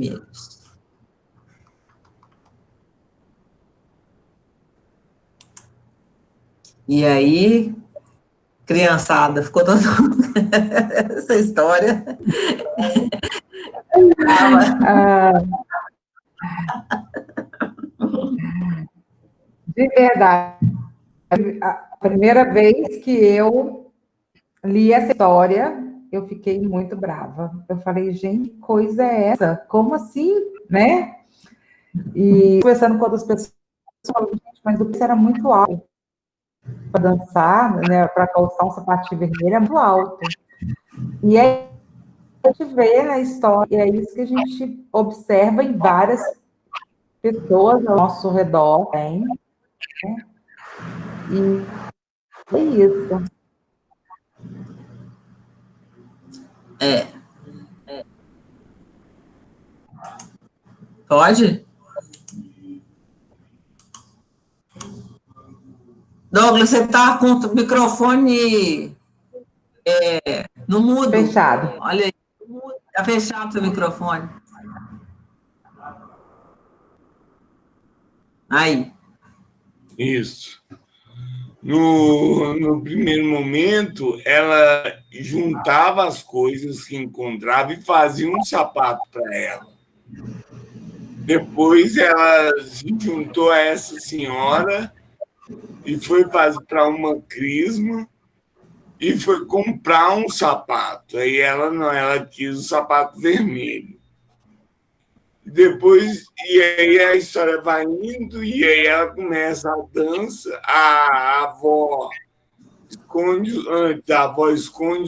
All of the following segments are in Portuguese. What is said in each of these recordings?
vermelhos. E aí, criançada, ficou todo mundo... essa história. De verdade, a primeira vez que eu li essa história, eu fiquei muito brava. Eu falei, gente, que coisa é essa? Como assim, né? E conversando com outras pessoas, eu falei, gente, mas o preço era muito alto para dançar, né? Para calçar um sapatinho vermelho, é muito alto. E aí a gente vê na história, e é isso que a gente observa em várias pessoas ao nosso redor, né? E é isso. Pode? Douglas, você está com o microfone no mudo. Fechado. Olha aí. Está fechado o seu microfone. Aí. Isso. No primeiro momento, ela juntava as coisas que encontrava e fazia um sapato para ela. Depois, ela se juntou a essa senhora e foi para uma crisma e foi comprar um sapato. Aí ela quis o sapato vermelho. Depois, e aí a história vai indo, e aí ela começa a dança, a avó esconde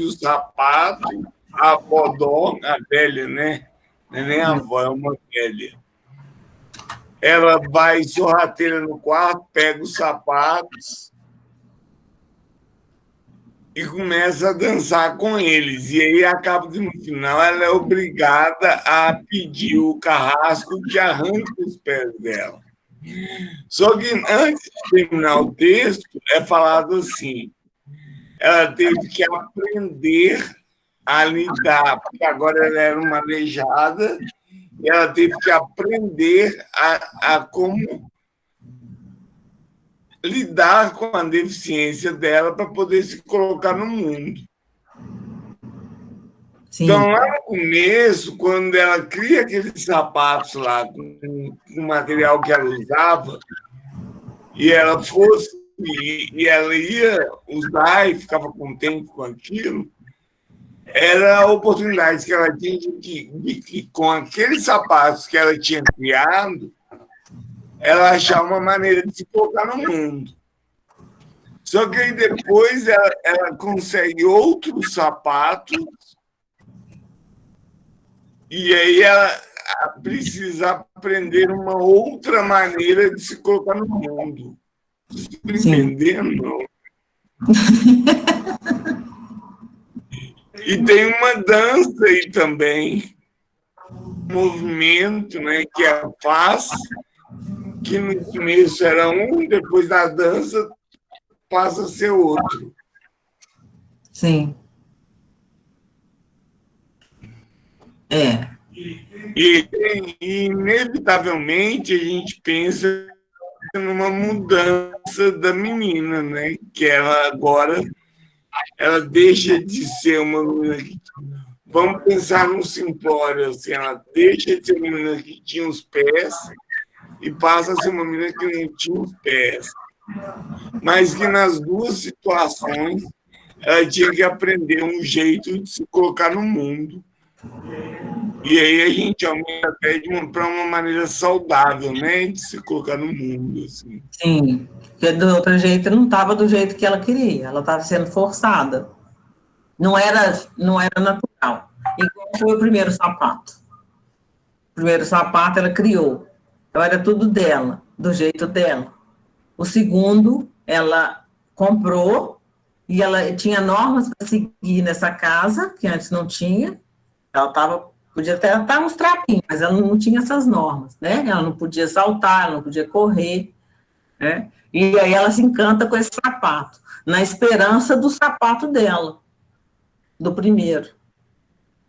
o sapato, a avó dorme, a velha, né? Não é nem a avó, é uma velha. Ela vai sorrateira no quarto, pega os sapatos e começa a dançar com eles. E aí acaba que no final ela é obrigada a pedir o carrasco que arranca os pés dela. Só que antes de terminar o texto, é falado assim: ela teve que aprender a lidar, porque agora ela era uma aleijada, e ela teve que aprender a como lidar com a deficiência dela para poder se colocar no mundo. Sim. Então, lá no começo, quando ela cria aqueles sapatos lá com o material que ela usava, e ela ela ia usar e ficava contente com aquilo, era a oportunidade que ela tinha de que com aqueles sapatos que ela tinha criado, ela achar uma maneira de se colocar no mundo. Só que aí depois ela consegue outros sapatos e aí ela precisa aprender uma outra maneira de se colocar no mundo. Estou entendendo? E tem uma dança aí também, um movimento, né, que ela faz, que no começo era um, depois da dança passa a ser outro. Sim. E inevitavelmente a gente pensa numa mudança da menina, né? Que ela agora ela deixa de ser uma menina que... Vamos pensar num simplório, assim, ela deixa de ser uma menina que tinha os pés e passa a ser uma menina que não tinha os pés. Mas que nas duas situações ela tinha que aprender um jeito de se colocar no mundo. E aí a gente aumenta até para uma maneira saudável, né? De se colocar no mundo. Assim. Sim, porque do outro jeito não estava do jeito que ela queria, ela estava sendo forçada. Não era natural. E qual foi o primeiro sapato? O primeiro sapato ela criou. Então era tudo dela, do jeito dela. O segundo, ela comprou e ela tinha normas para seguir nessa casa, que antes não tinha. Ela podia até estar uns trapinhos, mas ela não tinha essas normas, né? Ela não podia saltar, ela não podia correr, né? E aí ela se encanta com esse sapato, na esperança do sapato dela, do primeiro.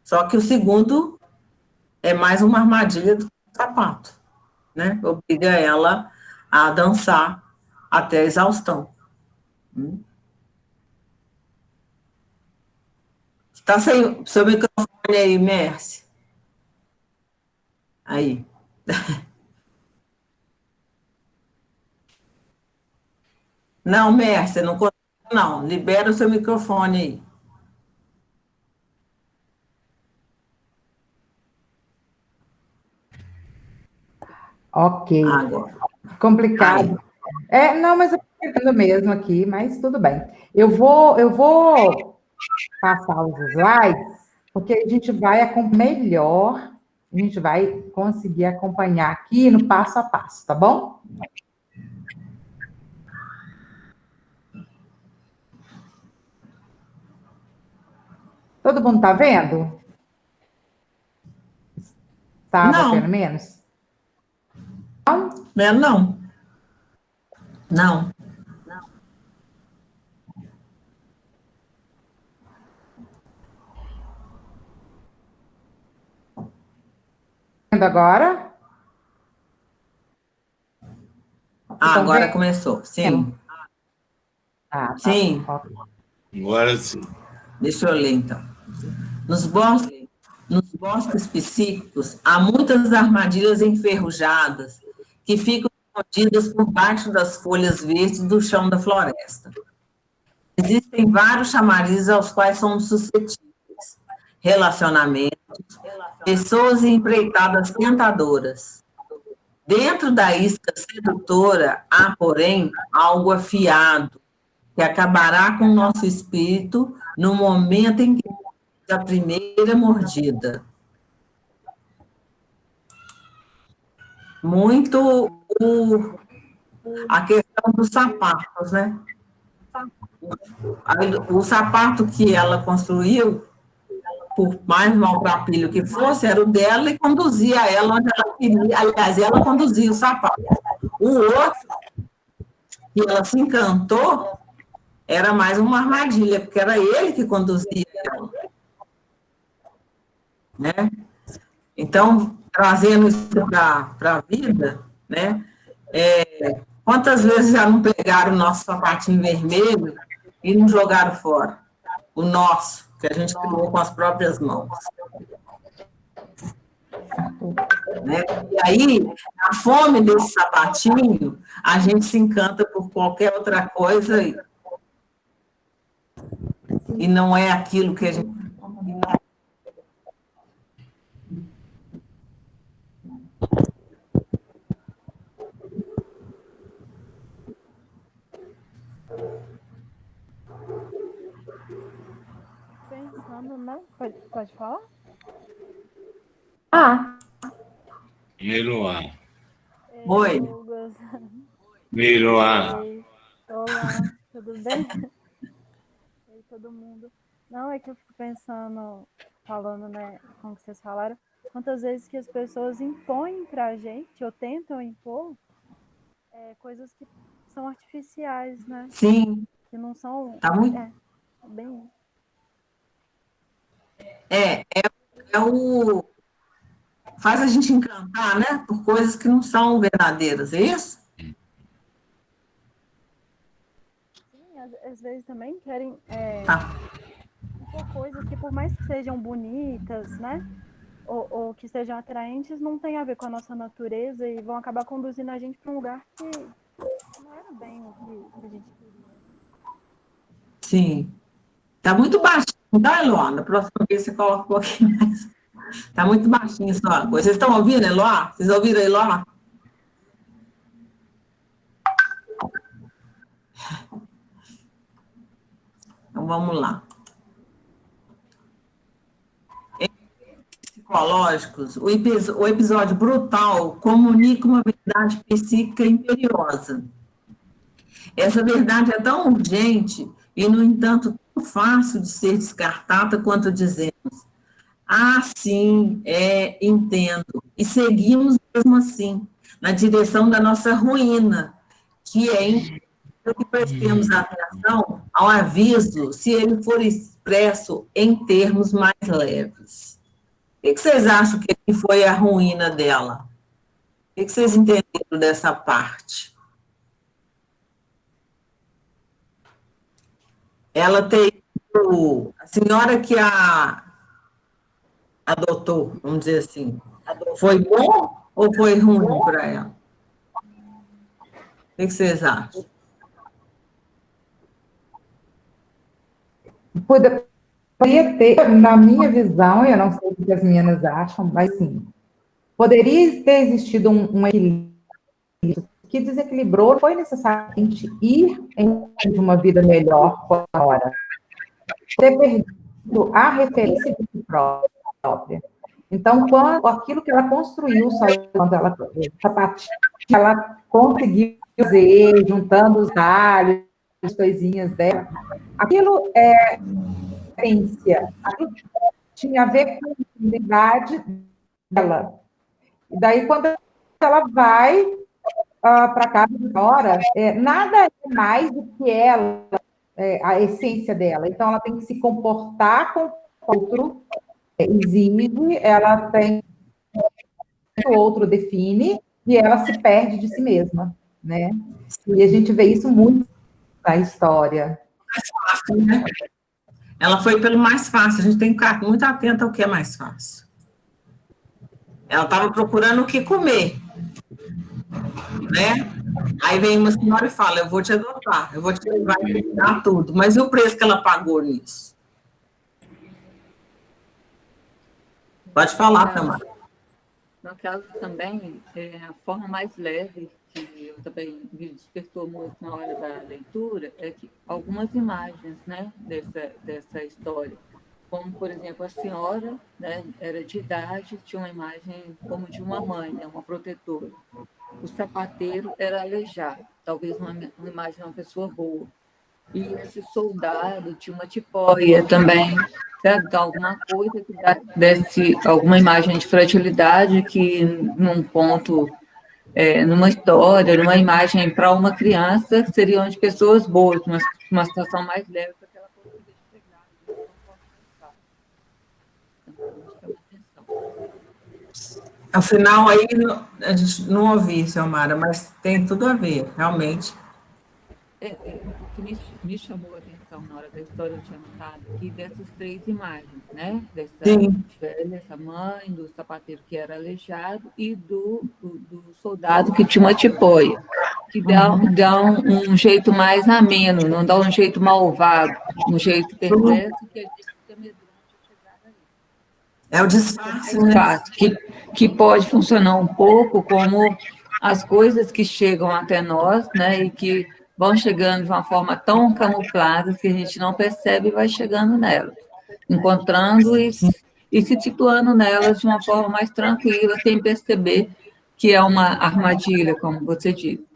Só que o segundo, é mais uma armadilha do sapato, né? Obriga ela a dançar até a exaustão. Está sem seu microfone aí, Mércia? Aí. Não, Mércia, não consigo, não. Libera o seu microfone aí. Ok. Agora. Complicado. Não, mas eu estou pegando mesmo aqui, mas tudo bem. Eu vou passar os slides, porque a gente vai melhor, a gente vai conseguir acompanhar aqui no passo a passo, tá bom? Todo mundo está vendo? Estava, Não. pelo menos? Não? Não. Não. Vendo agora? Agora começou. Sim. Tá. Sim. Ok. Agora sim. Deixa eu ler, então. Nos bosques psíquicos, há muitas armadilhas enferrujadas que ficam escondidas por baixo das folhas verdes do chão da floresta. Existem vários chamarizes aos quais somos suscetíveis. Relacionamentos, pessoas e empreitadas tentadoras. Dentro da isca sedutora, há, porém, algo afiado, que acabará com o nosso espírito no momento em que a primeira mordida. Muito a questão dos sapatos, né? O sapato que ela construiu, por mais maltrapilho que fosse, era o dela e conduzia ela onde ela queria. Aliás, ela conduzia o sapato. O outro, que ela se encantou, era mais uma armadilha, porque era ele que conduzia ela. Né? Então, trazendo isso para a vida, né? Quantas vezes já não pegaram o nosso sapatinho vermelho e não jogaram fora? O nosso, que a gente criou com as próprias mãos. Né? E aí, a fome desse sapatinho, a gente se encanta por qualquer outra coisa e não é aquilo que a gente... Pensando, né? Pode falar? Meloá. Oi. Meloá. Olá, tudo bem? Oi, todo mundo. Não, é que eu fico pensando, falando, né, como vocês falaram, quantas vezes que as pessoas impõem pra gente, ou tentam impor, coisas que são artificiais, né? Sim. Que não são... Tá muito... bem... Faz a gente encantar, né? Por coisas que não são verdadeiras, é isso? Sim, às vezes também querem impor coisas que, por mais que sejam bonitas, né? Ou que sejam atraentes, não tem a ver com a nossa natureza e vão acabar conduzindo a gente para um lugar que não era bem o que a gente queria. Sim. Tá muito baixinho, tá, Eloá? Na próxima vez você coloca um pouquinho mais. Tá muito baixinho só a coisa. Vocês estão ouvindo, Eloá? Vocês ouviram, Eloá? Então, vamos lá. Em psicológicos, o episódio brutal comunica uma verdade psíquica imperiosa. Essa verdade é tão urgente e, no entanto, tão fácil de ser descartada quanto dizemos: sim, entendo. E seguimos mesmo assim, na direção da nossa ruína, que é impossível que prestemos atenção ao aviso se ele for expresso em termos mais leves. que vocês acham que foi a ruína dela? O que vocês entenderam dessa parte? Ela tem a senhora que a adotou, vamos dizer assim, foi bom ou foi ruim para ela? O que vocês acham? Poderia ter, na minha visão, eu não sei o que as meninas acham, mas sim, poderia ter existido um equilíbrio que desequilibrou, foi necessariamente ir em uma vida melhor por hora. Ter perdido a referência de si própria. Então, quando aquilo que ela construiu, só quando ela sapatinha, ela conseguiu fazer, juntando os galhos, as coisinhas dela, aquilo é essência, aquilo tinha a ver com a identidade dela. E daí, quando ela vai para casa de fora, nada é mais do que ela, a essência dela. Então, ela tem que se comportar com o outro, exige, ela tem o outro define, e ela se perde de si mesma, né? E a gente vê isso muito na história. Mais fácil, né? Ela foi pelo mais fácil, a gente tem que ficar muito atenta ao que é mais fácil. Ela estava procurando o que comer, né? Aí vem uma senhora e fala, eu vou te adotar, eu vou te levar e te dar tudo. Mas e o preço que ela pagou nisso? Pode falar, Tamara. No caso também, a forma mais leve, que eu também me despertou muito na hora da leitura, é que algumas imagens, né, dessa história, como, por exemplo, a senhora, né, era de idade, tinha uma imagem como de uma mãe, né, uma protetora. O sapateiro era aleijado, talvez uma imagem de uma pessoa boa. E esse soldado tinha uma tipóia também, sabe? Então, alguma coisa que desse alguma imagem de fragilidade que num conto, numa história, numa imagem para uma criança, seriam de pessoas boas, uma situação mais leve para que ela conseguisse chegar. Afinal, aí a gente não ouviu, Selmara, mas tem tudo a ver, realmente. O que me chamou a atenção na hora da história, eu tinha notado aqui, dessas três imagens, né? Dessa velha, essa mãe, do sapateiro que era aleijado e do soldado que tinha uma tipóia, que dá um jeito mais ameno, não dá um jeito malvado, um jeito perverso que a gente fica medroso de chegar aí. É o disfarce, né? Que pode funcionar um pouco como as coisas que chegam até nós, né? E que vão chegando de uma forma tão camuflada que a gente não percebe e vai chegando nelas, encontrando e se situando nelas de uma forma mais tranquila, sem perceber que é uma armadilha, como você disse.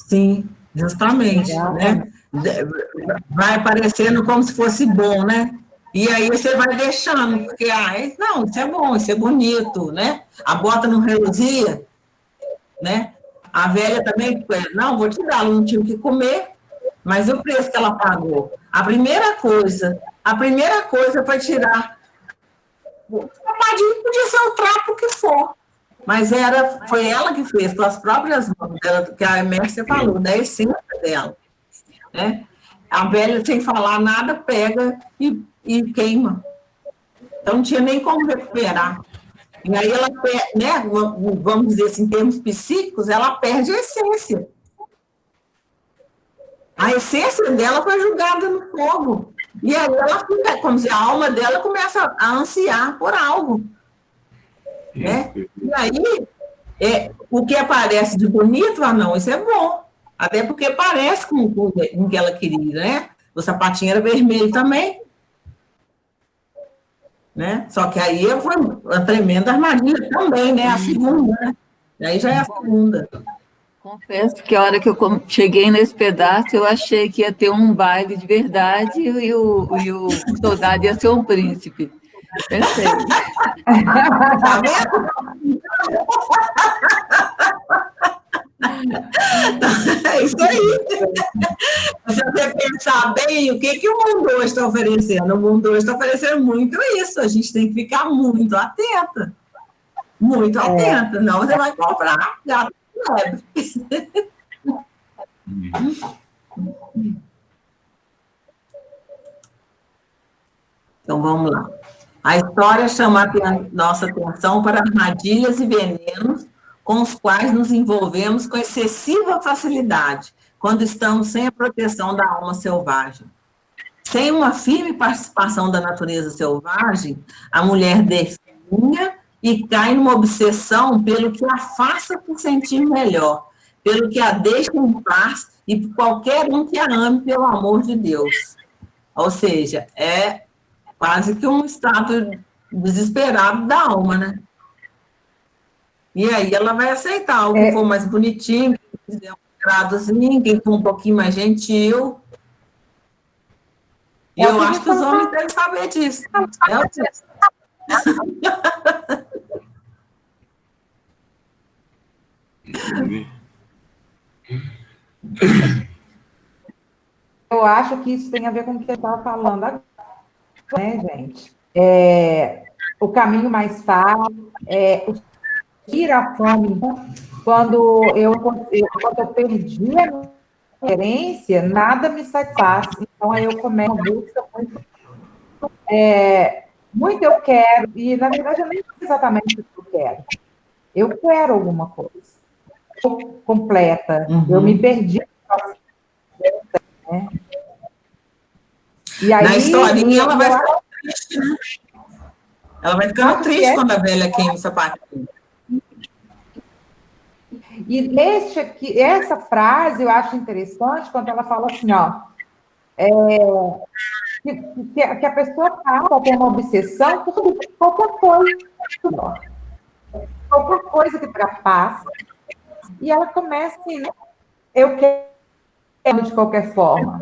Sim, justamente, né? Vai aparecendo como se fosse bom, né? E aí você vai deixando, porque, não, isso é bom, isso é bonito, né? A bota não reluzia, né? A velha também, não, vou te dar, ela não tinha o que comer, mas o preço que ela pagou. A primeira coisa foi tirar. O sapatinho podia ser o trapo que for, mas foi ela que fez, com as próprias mãos, que a Mércia falou, da essência dela. Né? A velha, sem falar nada, pega e queima. Então, não tinha nem como recuperar. E aí ela, né, vamos dizer assim, em termos psíquicos, ela perde a essência. A essência dela foi jogada no fogo. E aí ela fica, como se a alma dela começa a ansiar por algo. Né? E aí, o que aparece de bonito, não, isso é bom. Até porque parece com o que ela queria, né? O sapatinho era vermelho também. Né? Só que aí foi uma tremenda armadilha também, né? A segunda, né? E aí já é a segunda. Confesso que a hora que eu cheguei nesse pedaço, eu achei que ia ter um baile de verdade e o soldado ia ser um príncipe. Pensei. Tá vendo? É isso aí. Se você pensar bem, assim, o que o mundo hoje está oferecendo? O mundo hoje está oferecendo muito isso, a gente tem que ficar muito atenta. Muito atenta, não você vai comprar gato de lebre. Então, vamos lá. A história chama nossa atenção para armadilhas e venenos com os quais nos envolvemos com excessiva facilidade, quando estamos sem a proteção da alma selvagem. Sem uma firme participação da natureza selvagem, a mulher definha e cai numa obsessão pelo que a faça por sentir melhor, pelo que a deixa em paz e por qualquer um que a ame pelo amor de Deus. Ou seja, é quase que um estado desesperado da alma, né? E aí ela vai aceitar o que for mais bonitinho, quem quiser um gradozinho, quem for um pouquinho mais gentil. E eu acho que os homens devem saber disso. Eu acho que isso tem a ver com o que eu estava falando agora, né, gente? O caminho mais fácil, ir à fome. Quando eu perdi a minha referência, nada me satisfaz. Então, aí eu começo uma busca muito eu quero, e na verdade eu nem sei exatamente o que eu quero. Eu quero alguma coisa completa. Eu me perdi. Né? E aí, na historinha, ela vai ficar triste, né? Ela vai ficando triste quando a velha queima o sapatinho. E essa frase eu acho interessante quando ela fala assim, ó, que a pessoa acaba tendo uma obsessão por qualquer coisa. Qualquer coisa que trapasse. E ela começa assim, né? Eu quero de qualquer forma.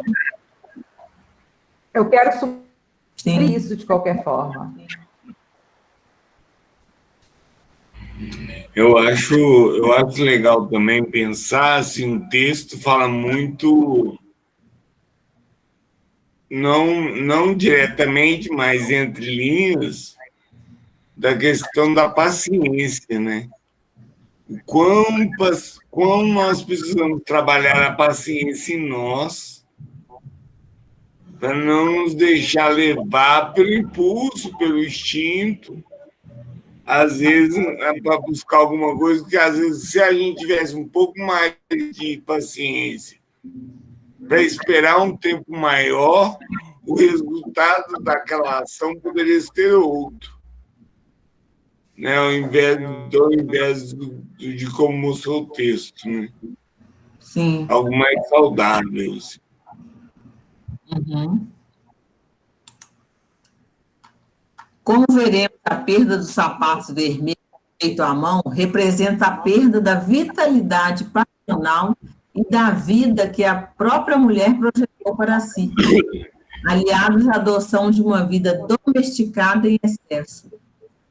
Eu quero suprir isso de qualquer forma. Eu acho legal também pensar assim, o texto fala muito, não diretamente, mas entre linhas, da questão da paciência, né? Quão nós precisamos trabalhar a paciência em nós para não nos deixar levar pelo impulso, pelo instinto, às vezes para buscar alguma coisa que às vezes se a gente tivesse um pouco mais de paciência para esperar um tempo maior, o resultado daquela ação poderia ser outro. Né, ao invés de como mostrou o texto, né? Sim. Algo mais saudável. Assim. Uhum. Como veremos, a perda dos sapatos vermelhos feito à mão representa a perda da vitalidade passional e da vida que a própria mulher projetou para si, aliados à adoção de uma vida domesticada em excesso.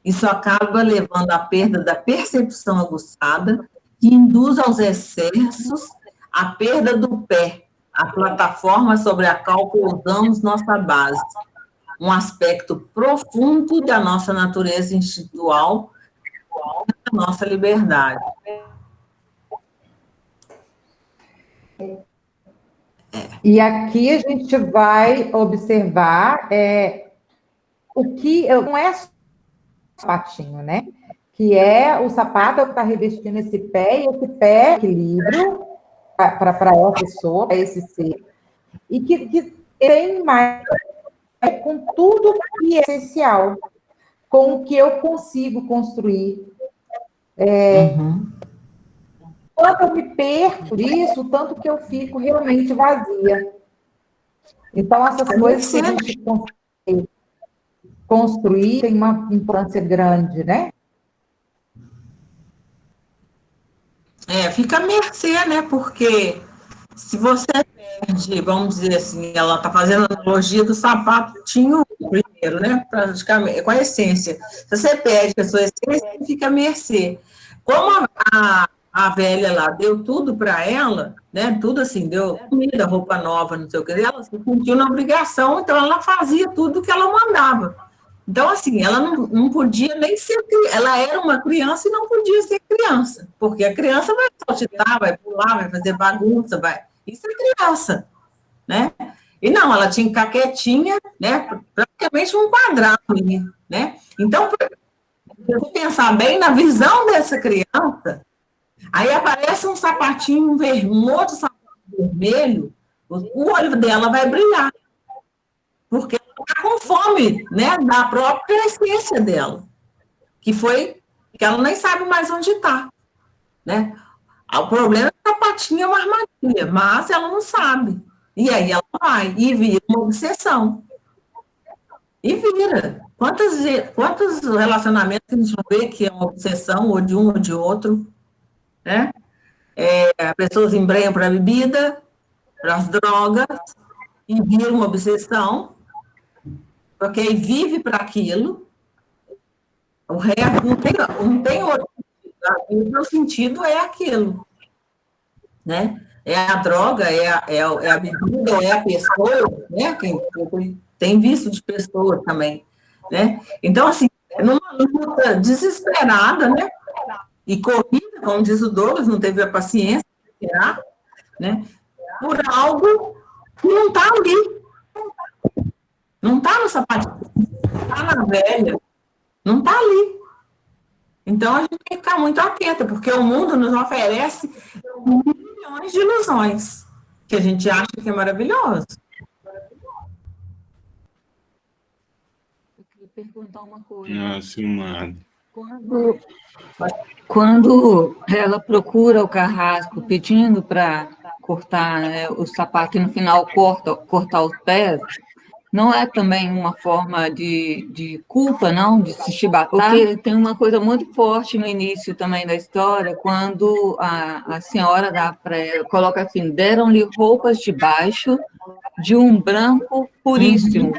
Isso acaba levando à perda da percepção aguçada, que induz aos excessos, a perda do pé, a plataforma sobre a qual pousamos nossa base, um aspecto profundo da nossa natureza instintual, da nossa liberdade. E aqui a gente vai observar o que não é sapatinho, né? Que é o sapato que está revestindo esse pé, e esse pé é equilíbrio para essa pessoa, para esse ser, e que tem mais com tudo que é essencial, com o que eu consigo construir. Quando eu me perco disso, tanto que eu fico realmente vazia. Então, essas coisas que a gente consegue construir tem uma importância grande, né? Fica à mercê, né? Porque se você perde, vamos dizer assim, ela está fazendo a analogia do sapatinho primeiro, né? Praticamente, com a essência. Se você perde a sua essência, fica à mercê. Como a a velha lá deu tudo para ela, né? Tudo assim, deu comida, roupa nova, não sei o que, ela se sentiu na obrigação, então ela fazia tudo que ela mandava. Então, assim, ela não podia nem ser criança, ela era uma criança e não podia ser criança, porque a criança vai saltitar, vai pular, vai fazer bagunça, vai. Isso é criança, né? E não, ela tinha que ficar quietinha, né? Praticamente um quadrado ali, né? Então, se eu pensar bem na visão dessa criança, aí aparece um sapatinho um outro sapato vermelho, o olho dela vai brilhar, porque ela está com fome, né, da própria essência dela, que ela nem sabe mais onde está, né? O problema é que o sapatinho é uma armadilha, mas ela não sabe. E aí ela vai e vira uma obsessão. E vira. Quantos relacionamentos a gente vê que é uma obsessão, ou de um ou de outro, né? Pessoas embrenham para a bebida, para as drogas, e vira uma obsessão, porque aí vive para aquilo, o resto não tem outro sentido. O meu sentido é aquilo, né? É a droga, é a bebida, é a pessoa, né? Quem tem visto de pessoa também, né? Então, assim, numa luta desesperada, né? E corrida, como diz o Douglas, não teve a paciência de esperar, né? Por algo que não está ali. Não está no sapatinho, está na velha, não está ali. Então, a gente tem que ficar muito atenta, porque o mundo nos oferece milhões de ilusões, que a gente acha que é maravilhoso. Eu queria perguntar uma coisa. Nossa, Silmar. Quando ela procura o carrasco pedindo para cortar, né, o sapato e no final cortar os pés, não é também uma forma de culpa, não? De se chibatar? Porque tem uma coisa muito forte no início também da história, quando a senhora dá para ela, coloca assim, deram-lhe roupas de baixo de um branco puríssimo,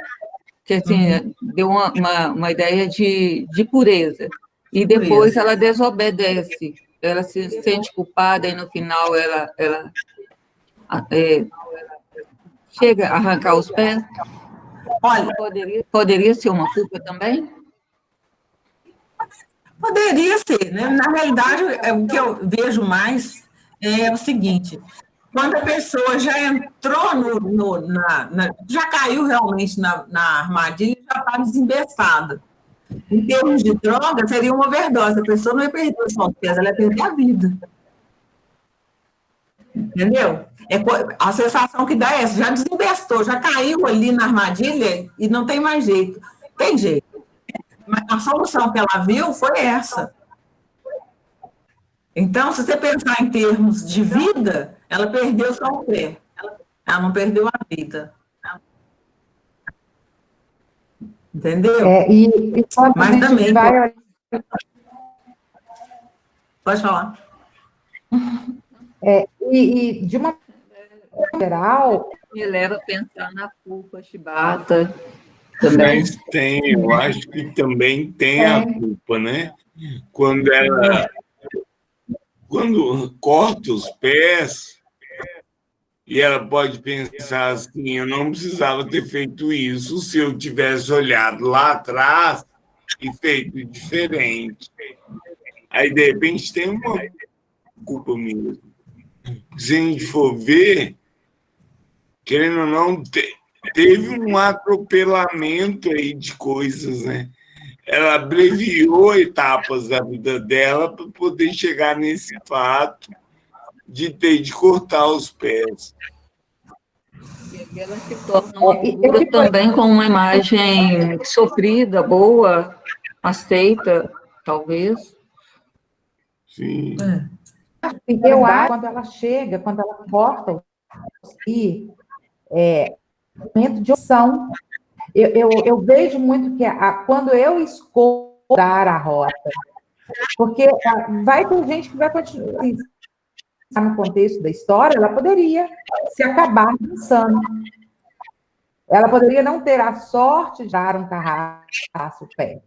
que assim, deu uma ideia de pureza. E depois ela desobedece, ela se sente culpada e no final ela chega a arrancar os pés. Olha, poderia ser uma culpa também? Poderia ser, né? Na realidade, o que eu vejo mais é o seguinte: quando a pessoa já entrou já caiu realmente na armadilha, já está desembestada. Em termos de droga, seria uma overdose. A pessoa não ia perder só os pés, ela ia perder a vida. Entendeu? A sensação que dá é essa: já desembestou, já caiu ali na armadilha e não tem mais jeito. Tem jeito. Mas a solução que ela viu foi essa. Então, se você pensar em termos de vida, ela perdeu só o pé. Ela não perdeu a vida. Entendeu? Mas também... Pode falar. E de uma geral... Me leva a pensar na culpa chibata. Também. Mas eu acho que também tem a culpa, né? Quando corta os pés, e ela pode pensar assim, eu não precisava ter feito isso se eu tivesse olhado lá atrás e feito diferente. Aí, de repente, tem uma culpa mesmo. Se a gente for ver, querendo ou não, teve um atropelamento aí de coisas, né? Ela abreviou etapas da vida dela para poder chegar nesse fato de ter de cortar os pés. E ela se torna uma figura também com uma imagem sofrida, boa, aceita, talvez. Sim. Eu acho que quando ela chega, quando ela corta momento de opção. Eu vejo muito que quando eu escolho dar a rota, porque vai ter gente que vai continuar assim, no contexto da história, ela poderia se acabar dançando. Ela poderia não ter a sorte de dar um carrasco pé.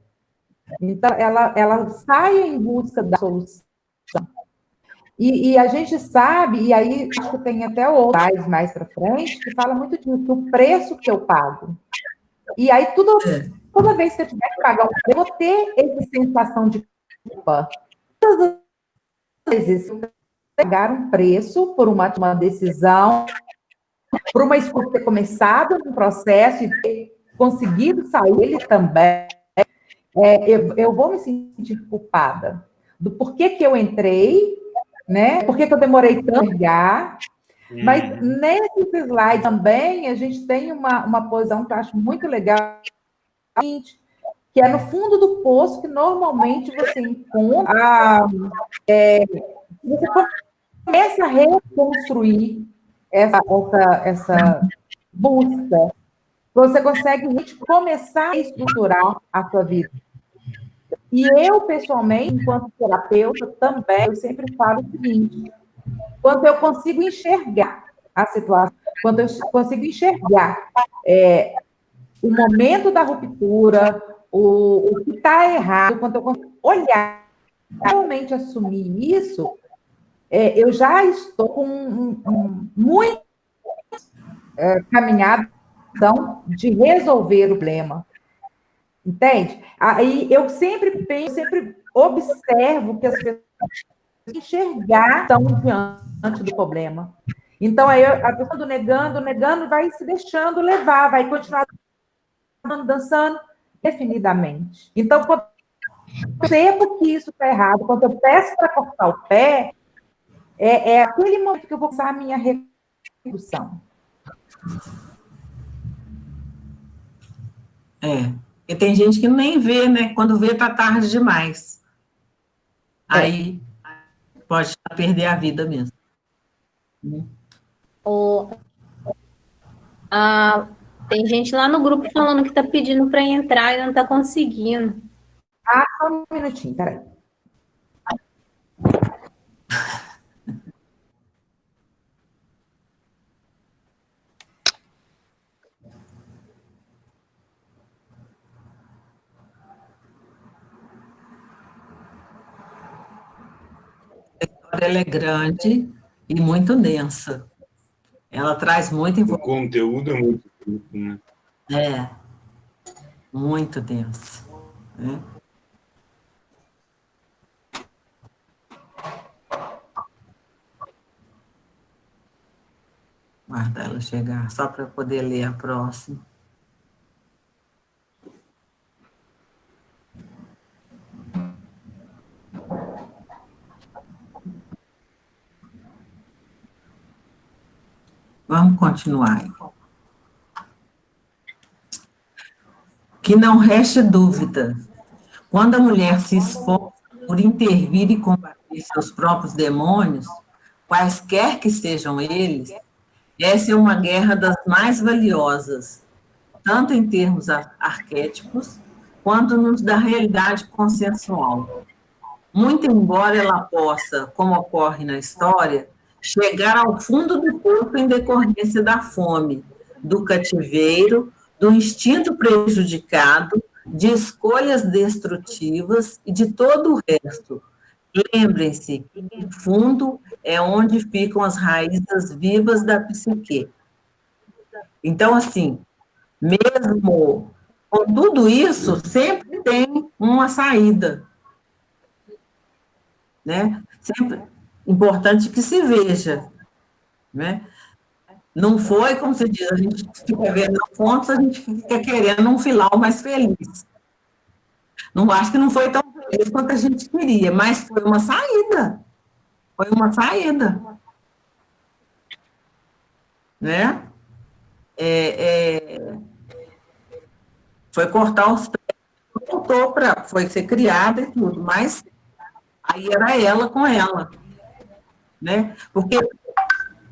Então, ela sai em busca da solução. E a gente sabe, e aí acho que tem até outros mais para frente, que fala muito disso, o preço que eu pago. E aí, toda vez que eu tiver que pagar um preço, eu vou ter essa sensação de culpa. Todas as vezes, pagar um preço por uma decisão, por uma escolha ter começado um processo e ter conseguido sair ele também, eu vou me sentir culpada do porquê que eu entrei, né? Por que eu demorei tanto a chegar. Mas nesses slides também a gente tem uma posição que eu acho muito legal, que é no fundo do poço que normalmente você encontra, você começa a reconstruir essa busca. Você consegue começar a estruturar a sua vida. E eu, pessoalmente, enquanto terapeuta, também, eu sempre falo o seguinte, quando eu consigo enxergar a situação, quando eu consigo enxergar o momento da ruptura, o que está errado, quando eu consigo olhar, realmente assumir isso, eu já estou com muito caminhada de resolver o problema. Entende? Aí eu sempre penso, sempre observo que as pessoas enxergar estão diante do problema. Então, aí a pessoa negando, vai se deixando levar, vai continuar dançando definidamente. Então, quando eu percebo que isso está errado, quando eu peço para cortar o pé, é aquele momento que eu vou começar a minha reconstrução. E tem gente que nem vê, né? Quando vê, tá tarde demais. Aí pode perder a vida mesmo. Tem gente lá no grupo falando que está pedindo para entrar e não está conseguindo. Só um minutinho, peraí. Ela é grande e muito densa. Ela traz muita informação. O conteúdo é muito rico, né? Muito densa. Né? Guardar ela chegar, só para poder ler a próxima. Vamos continuar. Que não reste dúvida. Quando a mulher se esforça por intervir e combater seus próprios demônios, quaisquer que sejam eles, essa é uma guerra das mais valiosas, tanto em termos arquétipos, quanto nos da realidade consensual. Muito embora ela possa, como ocorre na história, chegar ao fundo do poço em decorrência da fome, do cativeiro, do instinto prejudicado, de escolhas destrutivas e de todo o resto. Lembrem-se que, no fundo, é onde ficam as raízes vivas da psique. Então, assim, mesmo com tudo isso, sempre tem uma saída. Né? Sempre importante que se veja. Né? Não foi, como você diz, a gente fica vendo pontos, a gente fica querendo um final mais feliz. Não acho que não foi tão feliz quanto a gente queria, mas foi uma saída. Foi uma saída. Né? Foi cortar os pés, voltou para, foi ser criada e tudo, mas aí era ela com ela. Né? Porque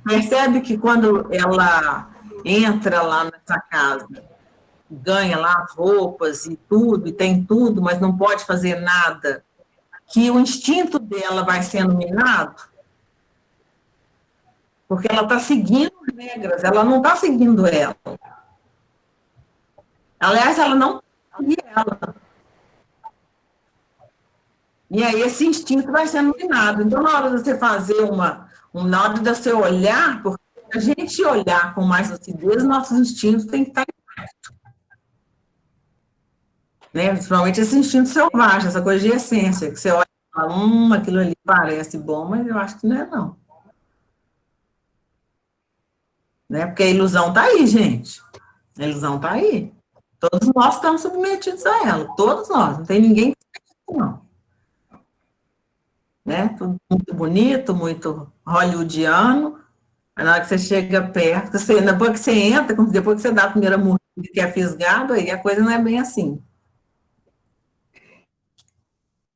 percebe que quando ela entra lá nessa casa, ganha lá as roupas e tudo, e tem tudo, mas não pode fazer nada, que o instinto dela vai sendo minado, porque ela está seguindo regras, ela não está seguindo ela. Aliás, ela não seguia ela. E aí esse instinto vai sendo minado. Então, na hora de você fazer na hora de você olhar, porque a gente olhar com mais lucidez, nossos instintos têm que estar intactos. Né? Principalmente esse instinto selvagem, essa coisa de essência, que você olha e fala, aquilo ali parece bom, mas eu acho que não é, não. Né? Porque a ilusão está aí, gente. A ilusão está aí. Todos nós estamos submetidos a ela. Todos nós. Não tem ninguém que não. Né? Tudo muito bonito, muito hollywoodiano. Mas na hora que você chega perto, depois que você entra, depois que você dá a primeira mordida que é fisgado, aí a coisa não é bem assim.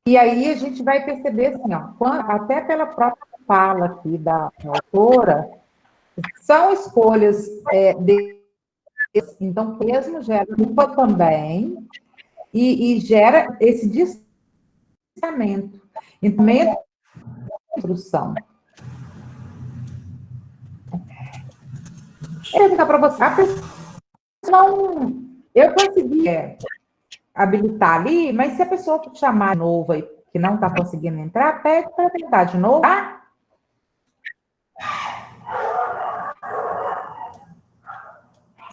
E aí a gente vai perceber assim, ó, até pela própria fala aqui da autora, são escolhas então mesmo gera culpa também e gera esse distanciamento, então instrução. Eu vou perguntar para você, a pessoa não, eu consegui habilitar ali, mas se a pessoa chamar de novo aí, que não está conseguindo entrar, pede para tentar de novo, tá?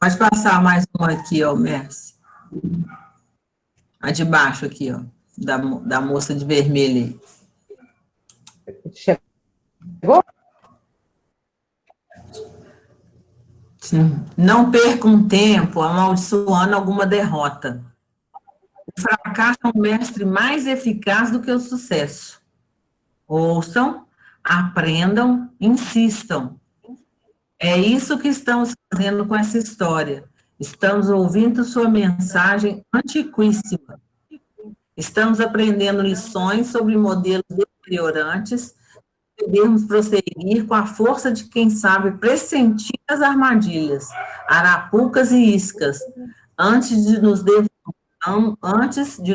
Pode passar mais uma aqui, ó, Mercy. A de baixo aqui, ó, da moça de vermelho aí. Chegou? Sim. Não percam tempo amaldiçoando alguma derrota. O fracasso é um mestre mais eficaz do que o sucesso. Ouçam, aprendam, insistam. É isso que estamos fazendo com essa história. Estamos ouvindo sua mensagem antiquíssima. Estamos aprendendo lições sobre modelos deteriorantes, podermos prosseguir com a força de quem sabe pressentir as armadilhas, arapucas e iscas, antes de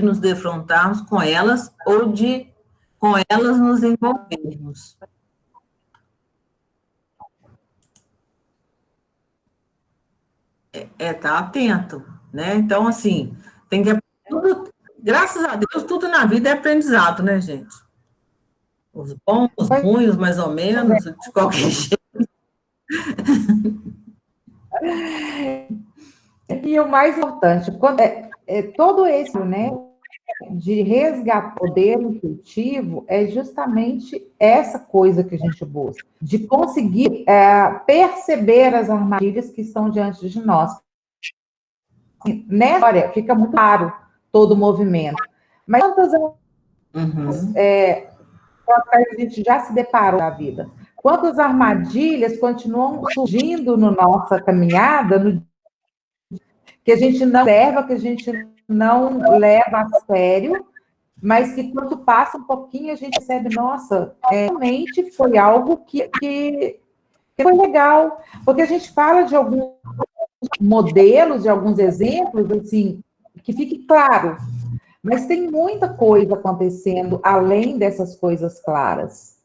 nos defrontarmos com elas ou de com elas nos envolvermos. Tá atento, né? Então, assim, tem que graças a Deus, tudo na vida é aprendizado, né, gente? Os bons, os ruins, os mais ou menos, de qualquer jeito. E o mais importante, todo esse, né, de resgatar o poder intuitivo é justamente essa coisa que a gente busca, de conseguir perceber as armadilhas que estão diante de nós. Nessa história fica muito claro todo o movimento. Mas quantas a gente já se deparou na vida? Quantas armadilhas continuam surgindo na nossa caminhada, que a gente não observa, que a gente não leva a sério, mas que quando passa um pouquinho a gente percebe, nossa, realmente foi algo que foi legal, porque a gente fala de alguns modelos, de alguns exemplos, assim, que fique claro, mas tem muita coisa acontecendo além dessas coisas claras.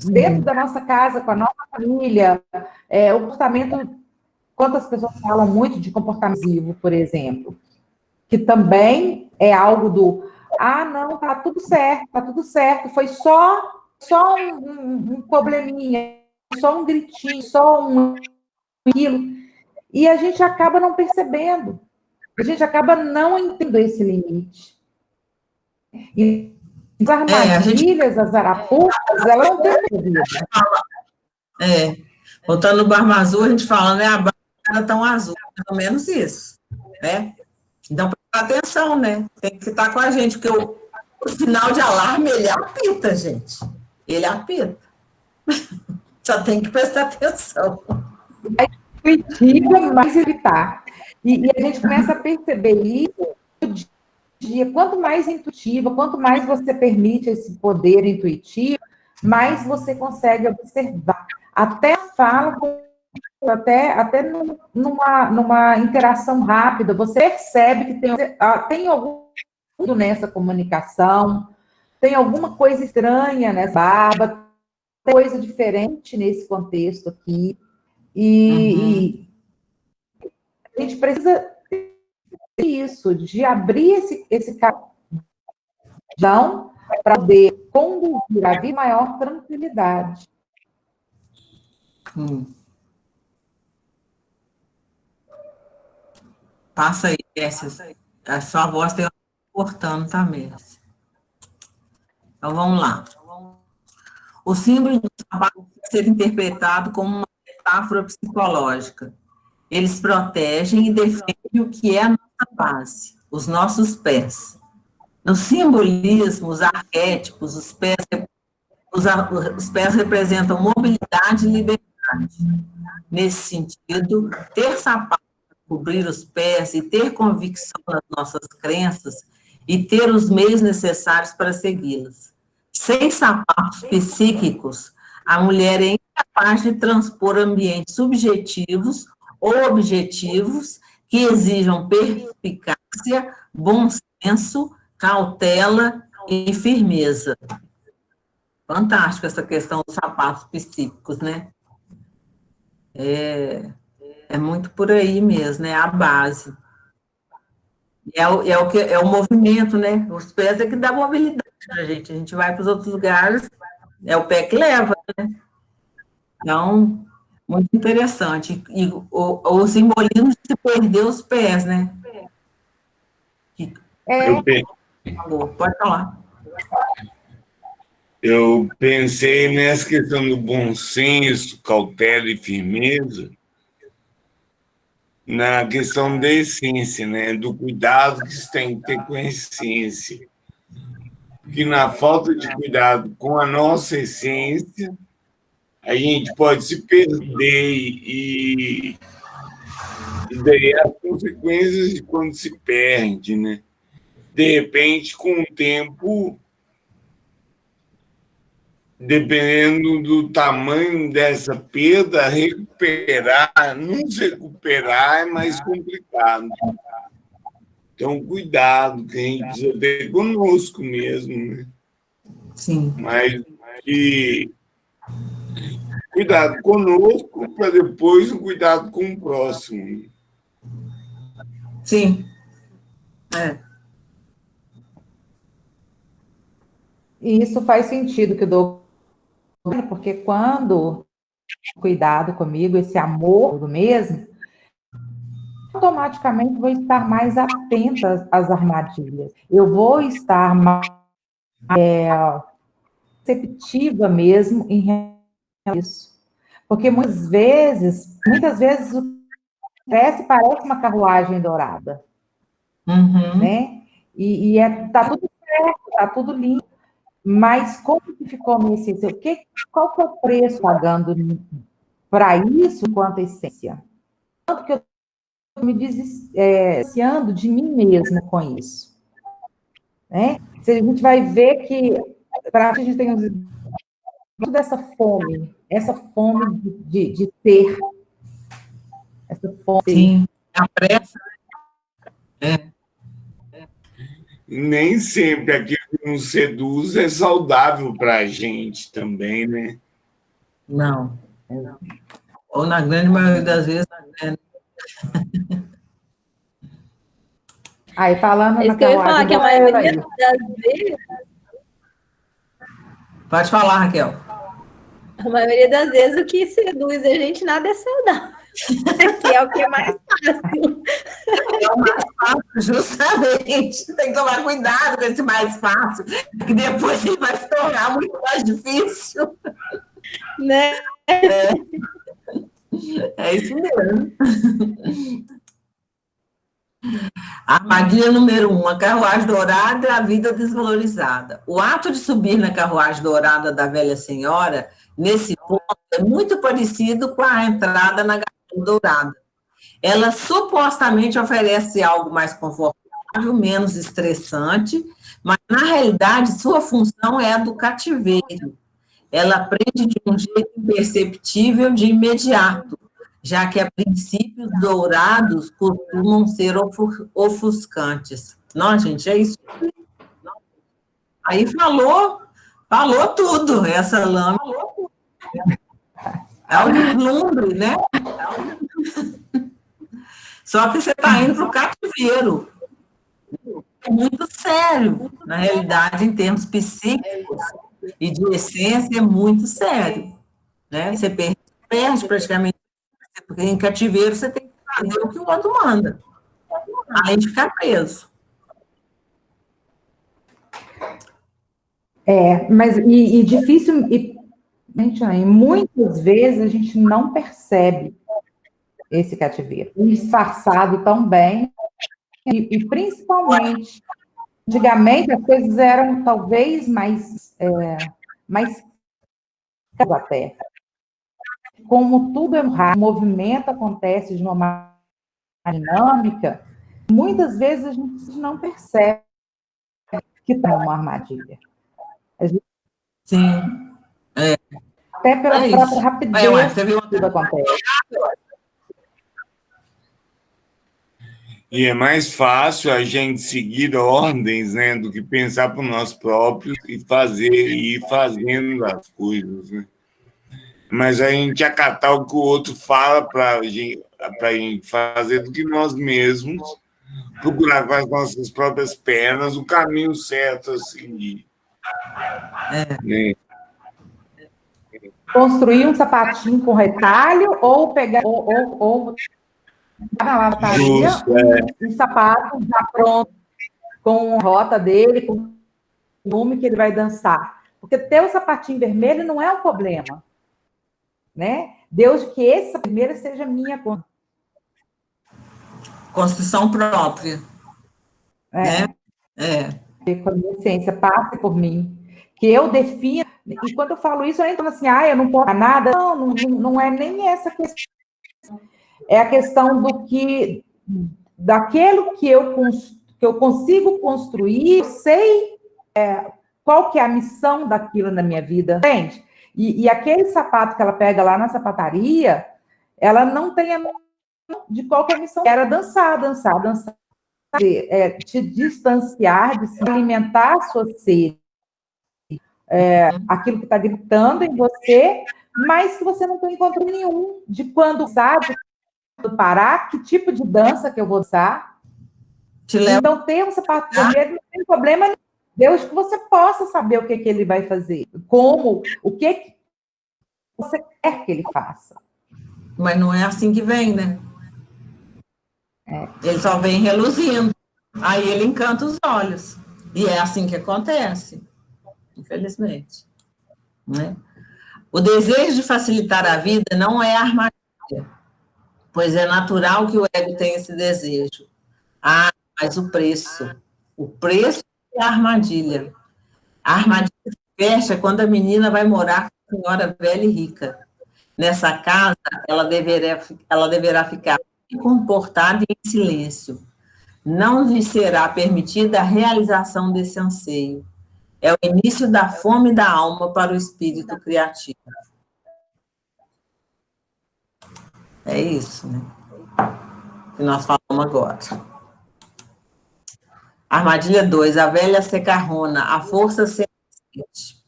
Dentro da nossa casa, com a nossa família, o comportamento, quantas pessoas falam muito de comportamento abusivo, por exemplo, que também é algo do, não, tá tudo certo, foi só um probleminha, só um gritinho, só aquilo, e a gente acaba não percebendo, a gente acaba não entendendo esse limite. E as armadilhas, as arapucas, elas não têm vida. Voltando no Barba Azul, a gente fala, né, a barba era tão azul, mais ou menos isso, né? Então, presta atenção, né? Tem que estar com a gente, porque o sinal de alarme, ele apita, gente. Ele apita. Só tem que prestar atenção. É intuitiva, mas evitar. E a gente começa a perceber isso no dia. Quanto mais intuitiva, quanto mais você permite esse poder intuitivo, mais você consegue observar. Até a fala, até numa interação rápida, você percebe que tem algum nessa comunicação, tem alguma coisa estranha nessa barba, tem coisa diferente nesse contexto aqui. E a gente precisa disso, de abrir esse canal para poder conduzir a vida com maior tranquilidade. Passa aí, Messi. A sua voz tem cortando, tá, Messi? Então, vamos lá. O símbolo do sapato pode ser interpretado como uma metáfora psicológica. Eles protegem e defendem o que é a nossa base, os nossos pés. No simbolismo, os arquétipos, os pés representam mobilidade e liberdade. Nesse sentido, ter sapato para cobrir os pés e ter convicção nas nossas crenças e ter os meios necessários para segui-las. Sem sapatos psíquicos, a mulher é incapaz de transpor ambientes subjetivos ou objetivos que exijam perspicácia, bom senso, cautela e firmeza. Fantástico essa questão dos sapatos psíquicos, né? É muito por aí mesmo, né? A base. É o movimento, né? Os pés é que dá mobilidade pra gente. A gente vai para os outros lugares, é o pé que leva, né? Então, muito interessante. E o simbolismo de se perder os pés, né? Pode falar. Eu pensei nessa questão do bom senso, cautela e firmeza, na questão da essência, né? Do cuidado que se tem que ter com a essência. Que na falta de cuidado com a nossa essência, a gente pode se perder e daí as consequências de quando se perde, né? De repente, com o tempo, dependendo do tamanho dessa perda, não se recuperar é mais complicado. Então, cuidado, que a gente precisa ter conosco mesmo, né? Sim. Mas cuidado conosco para depois o cuidado com o próximo. Sim. E isso faz sentido que eu dou, porque quando cuidado comigo, esse amor do mesmo, automaticamente vou estar mais atenta às armadilhas. Eu vou estar mais receptiva mesmo em relação a isso. Porque muitas vezes o estresse parece uma carruagem dourada. Né? E tá tudo certo, tá tudo lindo. Mas como que ficou a minha essência? Qual que é o preço pagando para isso enquanto essência? Tanto que eu estou me distanciando de mim mesma com isso. Né? A gente vai ver que para a gente tem toda essa fome de ter. Essa fome. Sim, a pressa. Nem sempre aquilo que nos seduz é saudável para a gente também, né? Não. Ou na grande maioria das vezes. Aí, falando na que eu ia falar, que a maioria das vezes... Pode falar, Raquel. A maioria das vezes o que seduz a gente nada é saudável. Que é o que é mais fácil. É o mais fácil, justamente. Tem que tomar cuidado com esse mais fácil, que depois ele vai se tornar muito mais difícil. Né? É isso mesmo. Armadilha número 1, a carruagem dourada e a vida desvalorizada. O ato de subir na carruagem dourada da velha senhora, nesse ponto, é muito parecido com a entrada na garagem dourada. Ela supostamente oferece algo mais confortável, menos estressante, mas, na realidade, sua função é a do cativeiro. Ela prende de um jeito imperceptível de imediato, já que, a princípios, dourados costumam ser ofuscantes. Não, gente, é isso. Aí falou tudo, essa lâmina. É o deslumbre, né? Só que você está indo para o cativeiro. é muito sério. Na realidade, em termos psíquicos e de essência, é muito sério. Né? Você perde praticamente, porque em cativeiro você tem que fazer o que o outro manda, além de ficar preso. Mas e difícil, gente, muitas vezes a gente não percebe esse cativeiro, disfarçado tão bem, e principalmente, antigamente as coisas eram talvez mais até. Como tudo é rápido, o movimento acontece de uma maneira dinâmica, muitas vezes a gente não percebe que está uma armadilha. Sim. Até pela própria rapidez que tudo acontece. E é mais fácil a gente seguir ordens, né, do que pensar por nós próprios e ir fazendo as coisas, né? Mas a gente acatar o que o outro fala para a gente fazer do que nós mesmos, procurar com as nossas próprias pernas o caminho certo a seguir. Né? Construir um sapatinho com retalho ou pegar ou na lataria um sapato já pronto, com a rota dele, com o volume que ele vai dançar. Porque ter o sapatinho vermelho não é um problema. Né? Deus, que esse primeiro seja minha construção própria. Né? Com a minha essência, passe por mim. Que eu defina. E quando eu falo isso, eu entro assim, eu não posso nada. Não é nem essa questão. É a questão daquilo que eu consigo construir, eu sei qual que é a missão daquilo na minha vida, entende? E aquele sapato que ela pega lá na sapataria, ela não tem de qual que é a missão. Era dançar. Te distanciar, de se alimentar a sua sede. Aquilo que está gritando em você, mas que você não tem controle nenhum de quando usar, de quando parar, que tipo de dança que eu vou usar. Então, ter um sapato vermelho não tem problema nenhum. Deus, que você possa saber o que ele vai fazer, o que você quer que ele faça. Mas não é assim que vem, né? Ele só vem reluzindo. Aí ele encanta os olhos. E é assim que acontece, infelizmente. Né? O desejo de facilitar a vida não é armadilha, pois é natural que o ego tenha esse desejo. Mas o preço é a armadilha. A armadilha se fecha quando a menina vai morar com a senhora velha e rica. Nessa casa, ela deverá ficar comportada e em silêncio. Não lhe será permitida a realização desse anseio. É o início da fome da alma para o espírito criativo. É isso, né? Que nós falamos agora. Armadilha 2, a velha secarrona, a força semente.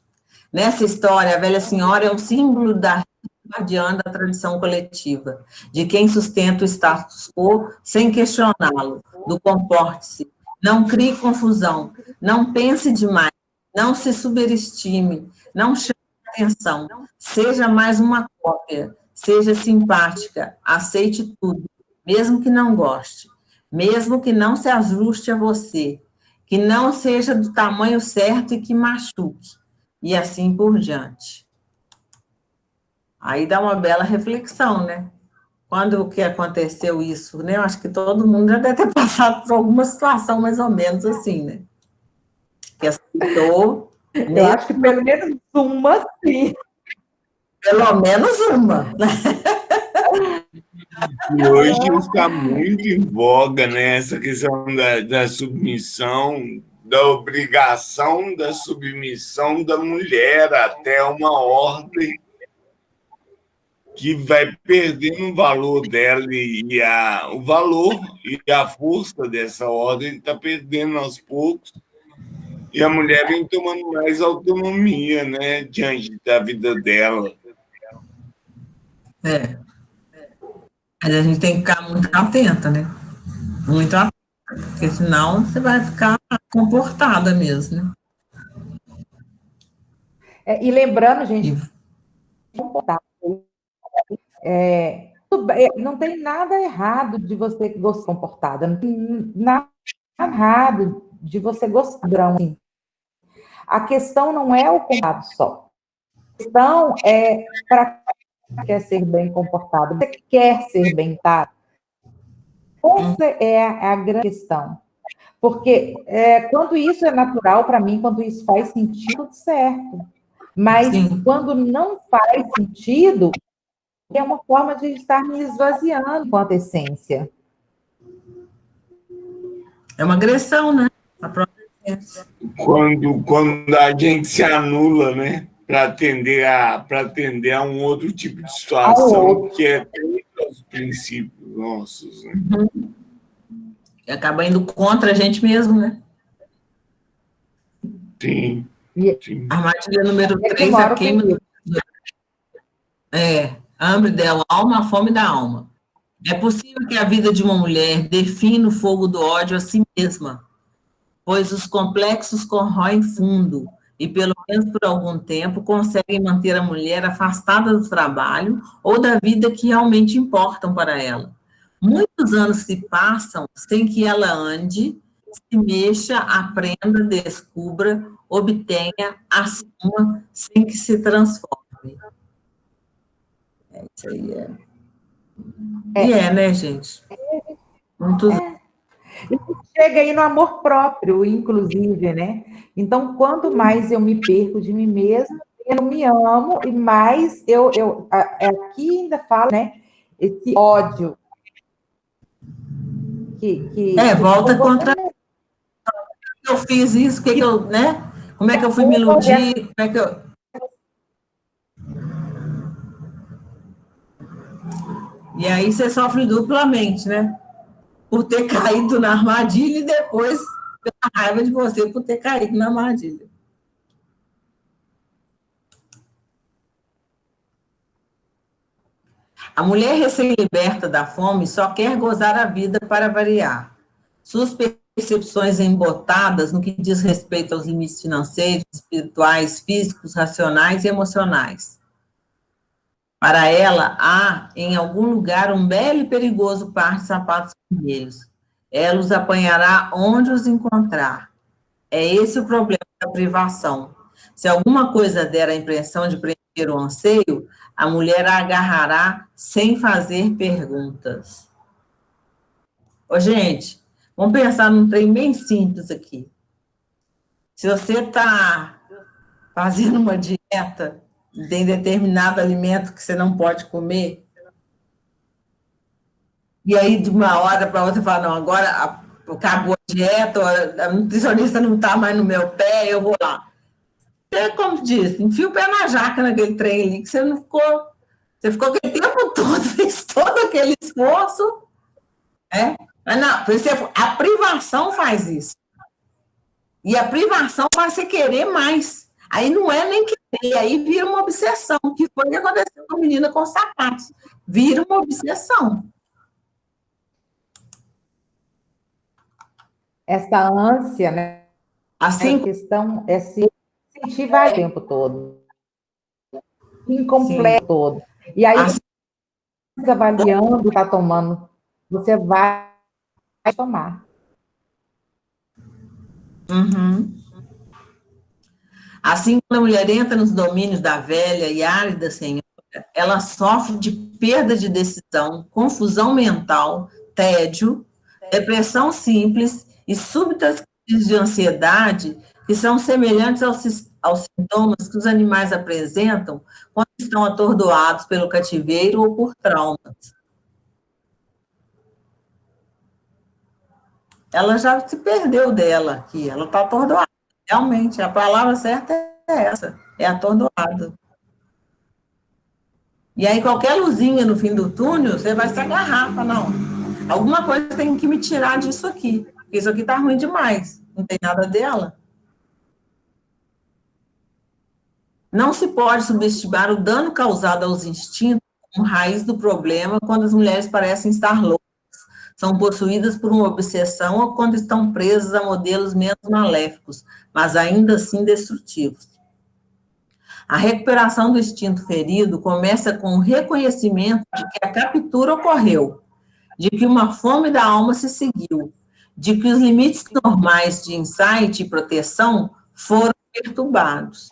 Nessa história, a velha senhora é o símbolo da guardiã da tradição coletiva, de quem sustenta o status quo sem questioná-lo, do comporte-se, não crie confusão, não pense demais, não se superestime, não chame atenção, seja mais uma cópia, seja simpática, aceite tudo, mesmo que não goste, mesmo que não se ajuste a você, que não seja do tamanho certo e que machuque, e assim por diante. Aí dá uma bela reflexão, né? Quando que aconteceu isso, né? Eu acho que todo mundo já deve ter passado por alguma situação mais ou menos assim, né? Que aceitou. Eu acho que pelo menos uma, sim. Pelo menos uma. E hoje está muito em voga, né? Essa questão da submissão, da obrigação da submissão da mulher até uma ordem que vai perdendo o valor dela o valor e a força dessa ordem está perdendo aos poucos, e a mulher vem tomando mais autonomia, né, diante da vida dela. Mas a gente tem que ficar muito atenta, né? Muito atenta. Porque senão você vai ficar comportada mesmo, né? E lembrando, gente, não tem nada errado de você gostar comportada, não tem nada errado de você gostar. Assim. A questão não é o comportado só. A questão é para quem quer ser bem comportado, você quer ser bem tratado. Essa é a grande questão. Porque quando isso é natural para mim, quando isso faz sentido, tudo certo. Mas quando não faz sentido, é uma forma de estar me esvaziando enquanto essência. É uma agressão, né? A própria essência. Quando a gente se anula, né? Para atender a um outro tipo de situação que é contra os princípios nossos. Né? E acaba indo contra a gente mesmo, né? Sim. Sim. Armadilha número 3 é a queima do... hambre da alma, a fome da alma. É possível que a vida de uma mulher defina o fogo do ódio a si mesma, pois os complexos corroem fundo e, pelo menos por algum tempo, conseguem manter a mulher afastada do trabalho ou da vida que realmente importam para ela. Muitos anos se passam sem que ela ande, se mexa, aprenda, descubra, obtenha, assuma, sem que se transforme. Isso aí é. Né, gente? Muitos Chega aí no amor próprio, inclusive, né? Então, quanto mais eu me perco de mim mesma, eu me amo, e mais aqui ainda fala, né? Esse ódio volta contra... Eu fiz isso, né? Como é que eu fui me iludir? Como é que eu... E aí você sofre duplamente, né? Por ter caído na armadilha e depois pela raiva de você por ter caído na armadilha. A mulher recém-liberta da fome só quer gozar a vida para variar. Suas percepções embotadas no que diz respeito aos limites financeiros, espirituais, físicos, racionais e emocionais. Para ela, há em algum lugar um belo e perigoso par de sapatos vermelhos. Ela os apanhará onde os encontrar. É esse o problema da privação. Se alguma coisa der a impressão de preencher o anseio, a mulher a agarrará sem fazer perguntas. Ô, gente, vamos pensar num trem bem simples aqui. Se você está fazendo uma dieta, tem determinado alimento que você não pode comer, e aí de uma hora para outra você fala, não, agora acabou a dieta, a nutricionista não está mais no meu pé, eu vou lá. Como diz, enfia o pé na jaca naquele trem ali, que você não ficou... Você ficou aquele tempo todo, fez todo aquele esforço, né? Mas não, a privação faz isso. E a privação faz você querer mais. Aí não é nem querer, aí vira uma obsessão, que foi o que aconteceu com a menina com sapatos. Vira uma obsessão. Essa ânsia, né? Assim, a questão é se sentir vai o tempo todo. Incompleto todo. E aí, você avaliando, está tomando, você vai tomar. Uhum. Assim, quando a mulher entra nos domínios da velha e árida senhora, ela sofre de perda de decisão, confusão mental, tédio, depressão simples e súbitas crises de ansiedade que são semelhantes aos sintomas que os animais apresentam quando estão atordoados pelo cativeiro ou por traumas. Ela já se perdeu dela aqui, ela está atordoada. Realmente, a palavra certa é essa, é atordoada. E aí, qualquer luzinha no fim do túnel, você vai se agarrar, fala, não, alguma coisa tem que me tirar disso aqui, porque isso aqui está ruim demais, não tem nada dela. Não se pode subestimar o dano causado aos instintos como raiz do problema quando as mulheres parecem estar loucas, são possuídas por uma obsessão ou quando estão presas a modelos menos maléficos, mas ainda assim destrutivos. A recuperação do instinto ferido começa com o reconhecimento de que a captura ocorreu, de que uma fome da alma se seguiu, de que os limites normais de insight e proteção foram perturbados.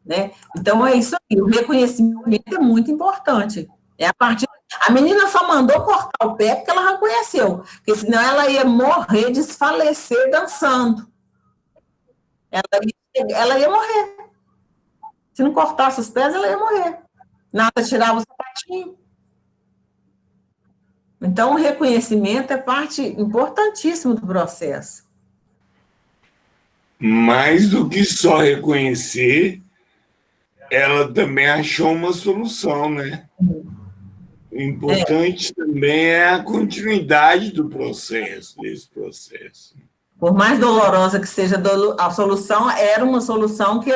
Né? Então, é isso aí, o reconhecimento é muito importante. É a menina só mandou cortar o pé porque ela reconheceu, porque senão ela ia morrer, desfalecer dançando. Ela ia morrer. Se não cortasse os pés, ela ia morrer. Nada tirava o sapatinho. Então, o reconhecimento é parte importantíssima do processo. Mais do que só reconhecer, ela também achou uma solução, né? O importante também é a continuidade do processo, desse processo. Por mais dolorosa que seja a solução, era uma solução que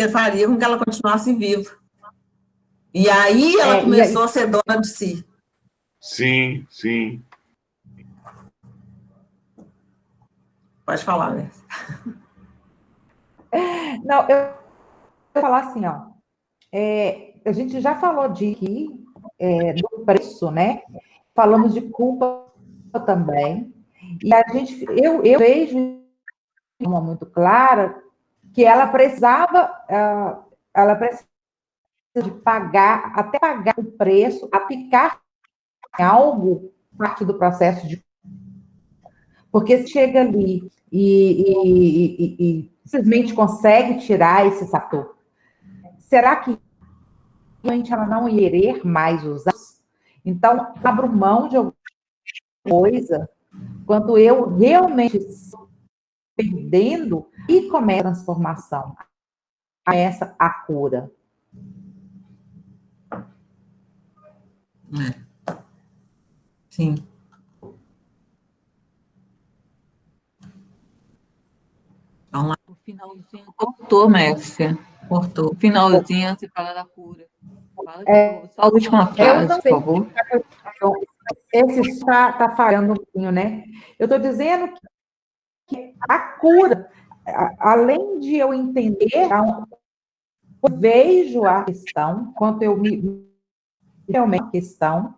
faria com que ela continuasse viva. E aí ela começou a ser dona de si. Sim, sim. Pode falar, né? Não, eu vou falar assim, ó. A gente já falou do preço, né? Falamos de culpa também. E eu vejo de uma muito clara que ela precisava de pagar, até pagar o preço, aplicar algo, parte do processo de... Porque se chega ali e simplesmente consegue tirar esse fator, será que realmente ela não ia querer mais usar? Então, abro mão de alguma coisa, quando eu realmente estou perdendo, e começa a transformação, começa a cura. Sim. Vamos lá. O finalzinho cortou, Mércia. Cortou. O finalzinho você fala da cura. Fala só a última frase, por favor. Esse está falhando um pouquinho, né? Eu estou dizendo que a cura, além de eu entender, eu vejo a questão, quanto eu me realmente a questão,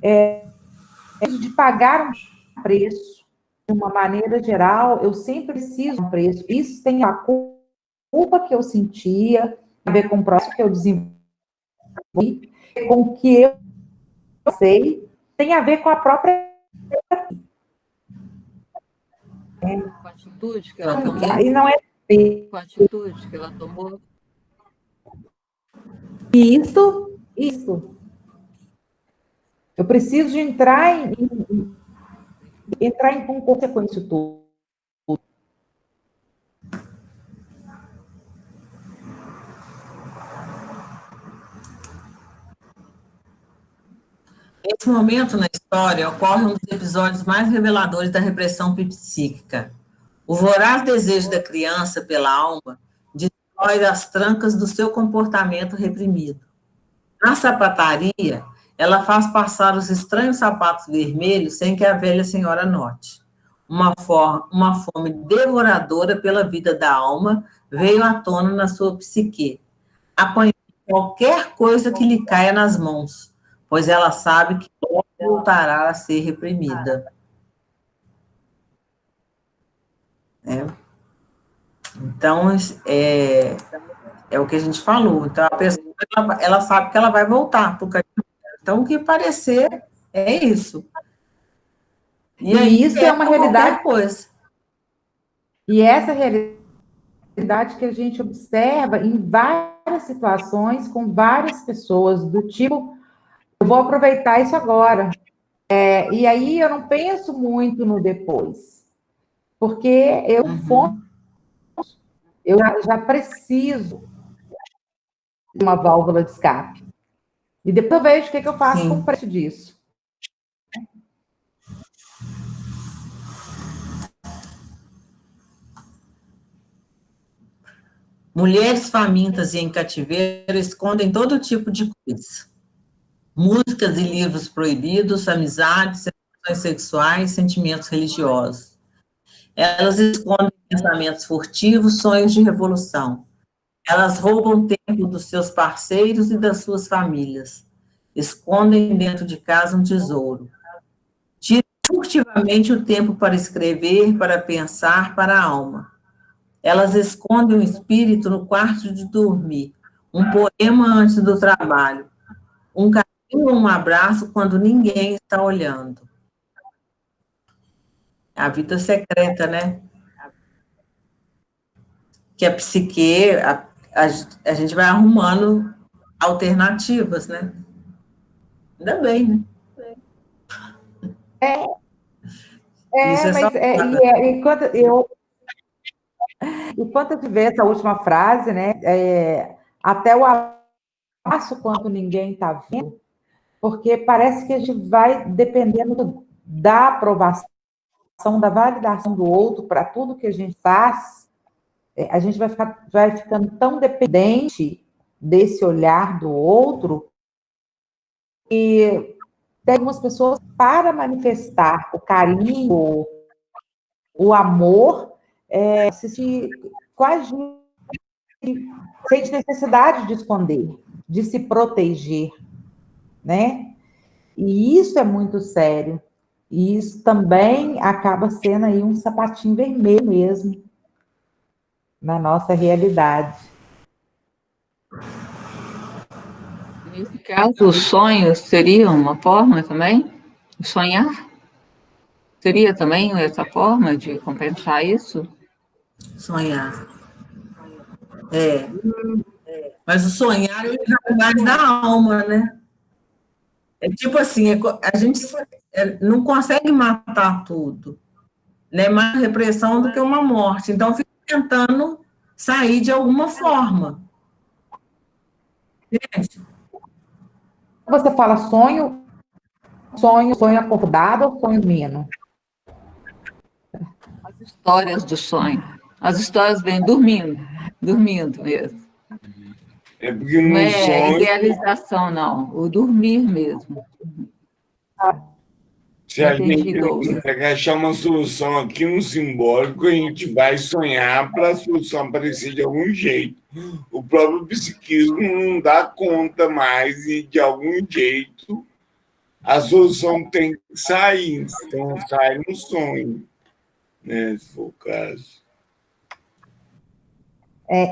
de pagar um preço, de uma maneira geral, eu sempre preciso de um preço. Isso tem a culpa que eu sentia, a ver com o processo que eu desenvolvi, com o que eu sei, tem a ver com a própria... Com a atitude que ela tomou. E não é... Com a atitude que ela tomou. Isso. Eu preciso de entrar com consequência tudo. Nesse momento na história, ocorre um dos episódios mais reveladores da repressão psíquica. O voraz desejo da criança pela alma destrói as trancas do seu comportamento reprimido. Na sapataria, ela faz passar os estranhos sapatos vermelhos sem que a velha senhora note. Uma fome devoradora pela vida da alma veio à tona na sua psique, apanhando qualquer coisa que lhe caia nas mãos, pois ela sabe que logo voltará a ser reprimida. Então, é o que a gente falou. Então, a pessoa, ela sabe que ela vai voltar para o caminho. Então, o que parecer é isso. E aí, isso é uma realidade. Coisa. E essa realidade que a gente observa em várias situações, com várias pessoas, do tipo, eu vou aproveitar isso agora. E aí, eu não penso muito no depois. Porque eu já preciso de uma válvula de escape. E depois eu vejo o que eu faço com o preço disso. Mulheres famintas e em cativeiro escondem todo tipo de coisa. Músicas e livros proibidos, amizades, relações sexuais, sentimentos religiosos. Elas escondem pensamentos furtivos, sonhos de revolução. Elas roubam tempo dos seus parceiros e das suas famílias. Escondem dentro de casa um tesouro. Tiram furtivamente o tempo para escrever, para pensar, para a alma. Elas escondem o espírito no quarto de dormir, um poema antes do trabalho, um carinho ou um abraço quando ninguém está olhando. A vida secreta, né? Que a psique, a gente vai arrumando alternativas, né? Ainda bem, né? Isso Mas enquanto eu tiver essa última frase, né? Até o abraço quando ninguém está vendo, porque parece que a gente vai dependendo da aprovação, da validação do outro para tudo que a gente faz, a gente vai ficando tão dependente desse olhar do outro e tem algumas pessoas para manifestar o carinho, o amor, quase sente necessidade de esconder, de se proteger, né? E isso é muito sério. E isso também acaba sendo aí um sapatinho vermelho mesmo na nossa realidade. Nesse caso, os sonhos seriam uma forma também? Sonhar? Seria também essa forma de compensar isso? Sonhar. Mas o sonhar é mais da alma, né? É tipo assim, a gente não consegue matar tudo. Né? Mais repressão do que uma morte. Então, fica tentando sair de alguma forma. Gente. Você fala sonho acordado ou sonho dormindo? As histórias do sonho. As histórias vêm dormindo mesmo. É porque Não no é sonho, idealização, não. O dormir mesmo. se a Entendi, gente não Douglas. consegue achar uma solução aqui no simbólico, a gente vai sonhar para a solução aparecer de algum jeito. O próprio psiquismo não dá conta mais e, de algum jeito, a solução tem que sair. Então, sai no sonho, né, se for o caso.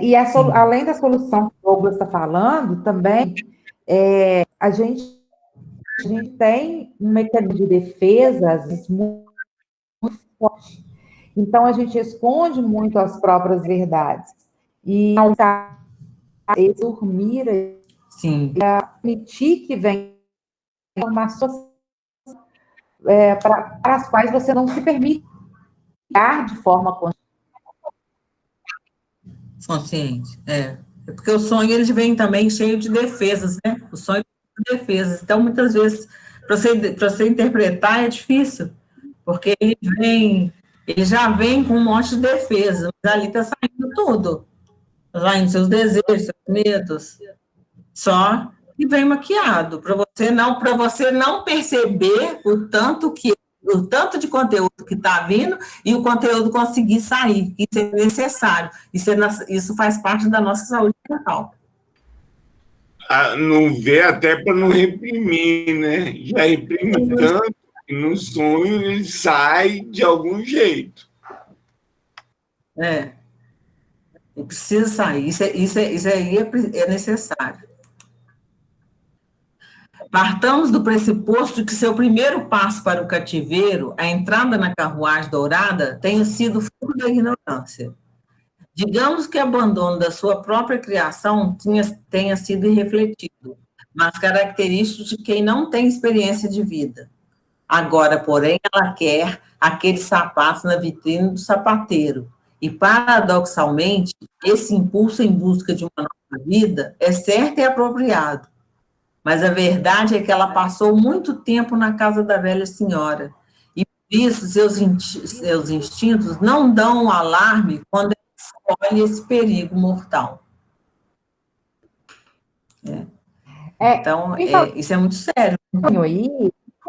E além da solução que o Douglas está falando, também a gente tem um mecanismo de defesa às vezes, muito forte. Então, a gente esconde muito as próprias verdades. E ao dormir, permitir que venham informações para as quais você não se permite de forma consciente. É porque o sonho, ele vem também cheio de defesas, né? O sonho tem defesas. Então, muitas vezes, para você interpretar é difícil, porque ele já vem com um monte de defesa, mas ali está saindo tudo. Está saindo seus desejos, seus medos. Só que vem maquiado, para você não perceber o tanto de conteúdo que está vindo e o conteúdo conseguir sair. Isso é necessário. Isso faz parte da nossa saúde mental. Não vê até para não reprimir, né? Já reprime tanto que no sonho ele sai de algum jeito. Ele precisa sair. Isso aí é necessário. Partamos do pressuposto de que seu primeiro passo para o cativeiro, a entrada na carruagem dourada, tenha sido fruto da ignorância. Digamos que o abandono da sua própria criação tenha sido irrefletido, mas característico de quem não tem experiência de vida. Agora, porém, ela quer aqueles sapatos na vitrine do sapateiro. E, paradoxalmente, esse impulso em busca de uma nova vida é certo e apropriado. Mas a verdade é que ela passou muito tempo na casa da velha senhora. E, por isso, seus instintos não dão um alarme quando ela escolhe esse perigo mortal. Então, isso é muito sério. Aí,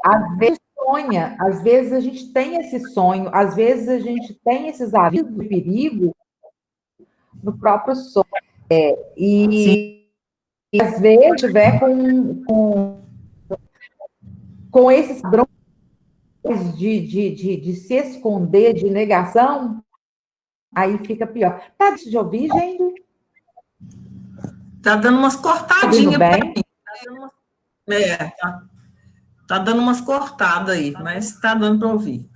às vezes, sonha, às vezes a gente tem esse sonho, às vezes a gente tem esses avisos de perigo no próprio sonho. E às vezes tiver com esses padrões de se esconder, de negação, aí fica pior. Tá difícil de ouvir, gente? Tá dando umas cortadinhas bem? pra mim. Tá dando umas cortadas aí, mas tá dando para ouvir.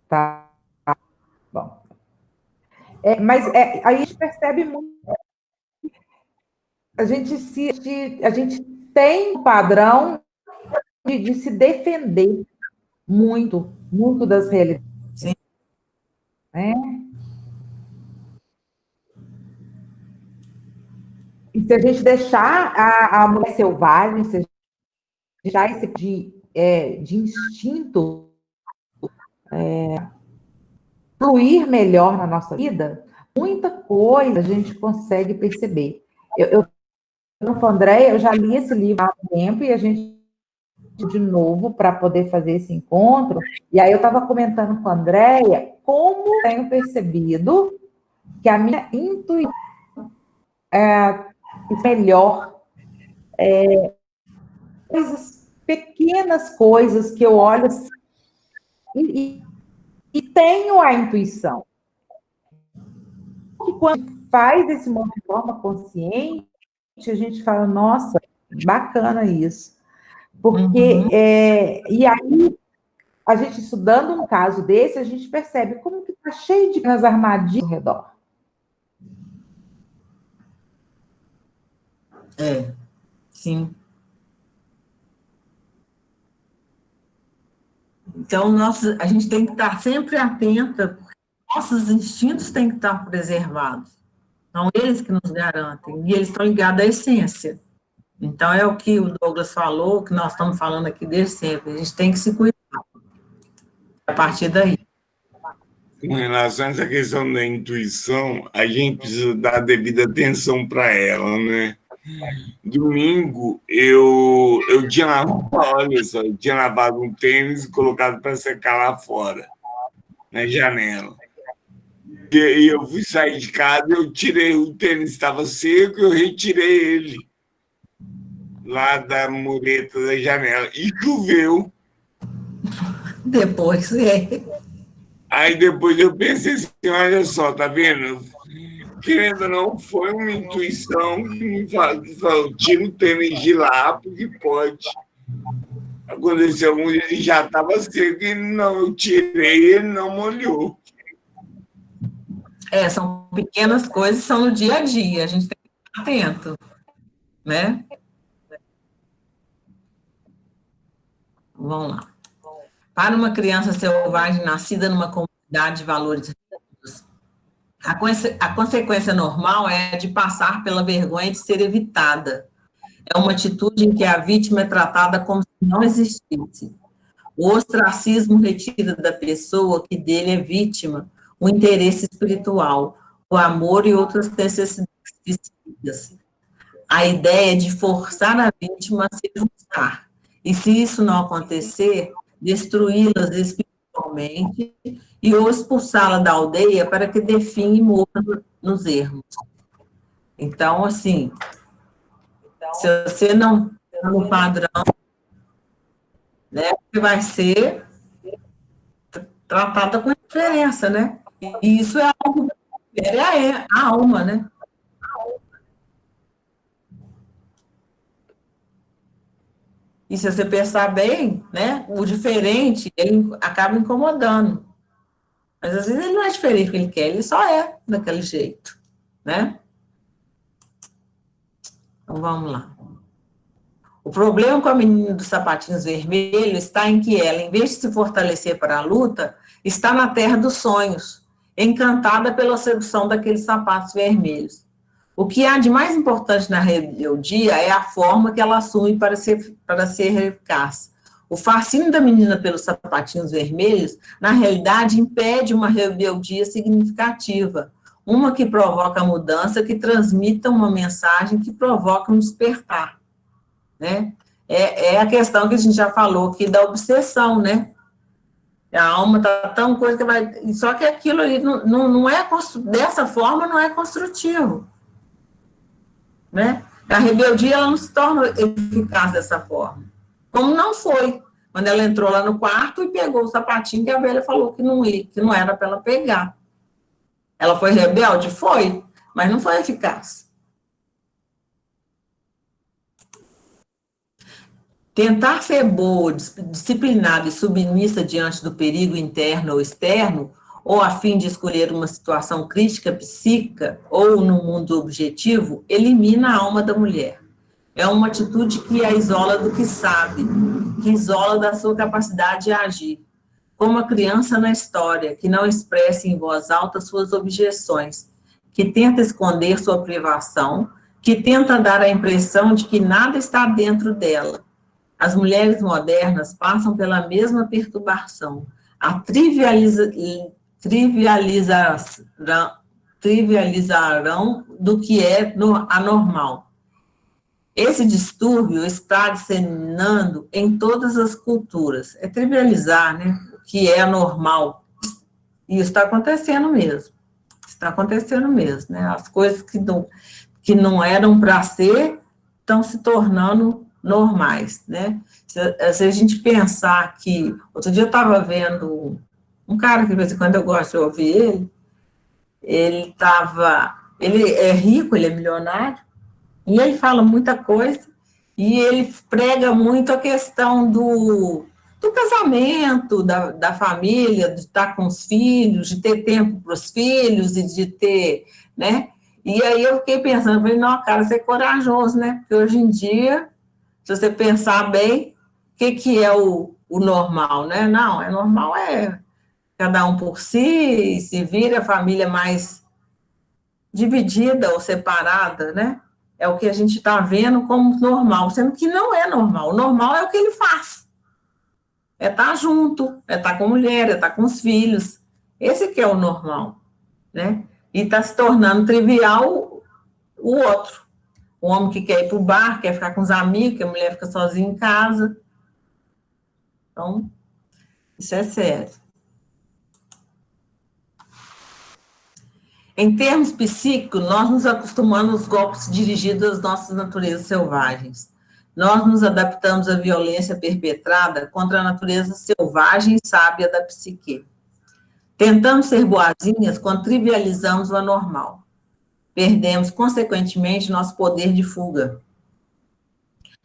Tá. Bom. Mas aí a gente percebe muito. A gente tem um padrão de se defender muito das realidades. Sim. E se a gente deixar a mulher selvagem, se a gente deixar esse de instinto fluir melhor na nossa vida, muita coisa a gente consegue perceber. Eu com a Andréia, eu já li esse livro há um tempo e a gente de novo para poder fazer esse encontro, e aí eu estava comentando com a Andréia como tenho percebido que a minha intuição melhor, pequenas coisas que eu olho assim, e tenho a intuição. E quando faz esse movimento de forma consciente, a gente fala, nossa, bacana isso. Porque, e aí, a gente estudando um caso desse, a gente percebe como que está cheio de armadilhas ao redor. Sim. Então, a gente tem que estar sempre atenta, porque nossos instintos têm que estar preservados. São eles que nos garantem, e eles estão ligados à essência. Então, é o que o Douglas falou, que nós estamos falando aqui desde sempre. A gente tem que se cuidar a partir daí. Com relação a essa questão da intuição, a gente precisa dar a devida atenção para ela, né? Domingo, eu tinha lavado um tênis e colocado para secar lá fora, na janela. E eu fui sair de casa, eu tirei o tênis, estava seco, eu retirei ele lá da mureta da janela. E choveu. Depois, Aí depois eu pensei assim, olha só, tá vendo? Querendo ou não, foi uma intuição que me falou, tira o tênis de lá, porque pode. Aconteceu, ele já estava seco e não, eu tirei, ele não molhou. São pequenas coisas, são no dia a dia, a gente tem que estar atento, né? Vamos lá. Para uma criança selvagem nascida numa comunidade de valores rígidos, a consequência normal é a de passar pela vergonha de ser evitada. É uma atitude em que a vítima é tratada como se não existisse. O ostracismo retira da pessoa que dele é vítima o interesse espiritual, o amor e outras necessidades físicas. A ideia de forçar a vítima a se ajustar. E se isso não acontecer, destruí-las espiritualmente e ou expulsá-la da aldeia para que define e morra nos ermos. Então, assim, se você não está no padrão, né, você vai ser tratada com diferença, né? E isso é algo que é a alma, né? E se você pensar bem, né, o diferente, ele acaba incomodando. Mas às vezes ele não é diferente do que ele quer, ele só é daquele jeito, né? Então vamos lá. O problema com a menina dos sapatinhos vermelhos está em que ela, em vez de se fortalecer para a luta, está na terra dos sonhos, encantada pela sedução daqueles sapatos vermelhos. O que há de mais importante na rebeldia é a forma que ela assume para ser eficaz. O fascínio da menina pelos sapatinhos vermelhos, na realidade, impede uma rebeldia significativa, uma que provoca mudança, que transmita uma mensagem que provoca um despertar, né? É a questão que a gente já falou aqui da obsessão, né? A alma está tão coisa que vai... Só que aquilo ali não é... Dessa forma, não é construtivo. Né? A rebeldia, ela não se torna eficaz dessa forma. Como não foi. Quando ela entrou lá no quarto e pegou o sapatinho que a velha falou que não era para ela pegar. Ela foi rebelde? Foi. Mas não foi eficaz. Tentar ser boa, disciplinada e submissa diante do perigo interno ou externo, ou a fim de escolher uma situação crítica psíquica, ou no mundo objetivo, elimina a alma da mulher. É uma atitude que a isola do que sabe, que isola da sua capacidade de agir. Como a criança na história, que não expressa em voz alta suas objeções, que tenta esconder sua privação, que tenta dar a impressão de que nada está dentro dela. As mulheres modernas passam pela mesma perturbação. A trivializarão do que é anormal. Esse distúrbio está disseminando em todas as culturas. É trivializar, né, o que é anormal. E isso está acontecendo mesmo. Está acontecendo mesmo, né? As coisas que não eram para ser estão se tornando normais, né? Se a gente pensar que... Outro dia eu estava vendo um cara que, de vez em quando, eu gosto de ouvir ele é rico, ele é milionário, e ele fala muita coisa, e ele prega muito a questão do casamento, da família, de estar com os filhos, de ter tempo para os filhos, e de ter, né? E aí eu fiquei pensando, falei, não, cara, você é corajoso, né? Porque hoje em dia, se você pensar bem, o que é o normal, né? Não, normal é cada um por si, se vira a família mais dividida ou separada, né? É o que a gente está vendo como normal, sendo que não é normal. O normal é o que ele faz. É estar junto, é estar com a mulher, é estar com os filhos. Esse que é o normal, né? E está se tornando trivial o outro. O homem que quer ir para o bar, quer ficar com os amigos, que a mulher fica sozinha em casa. Então, isso é sério. Em termos psíquicos, nós nos acostumamos aos golpes dirigidos às nossas naturezas selvagens. Nós nos adaptamos à violência perpetrada contra a natureza selvagem e sábia da psique. Tentamos ser boazinhas quando trivializamos o anormal. Perdemos, consequentemente, nosso poder de fuga.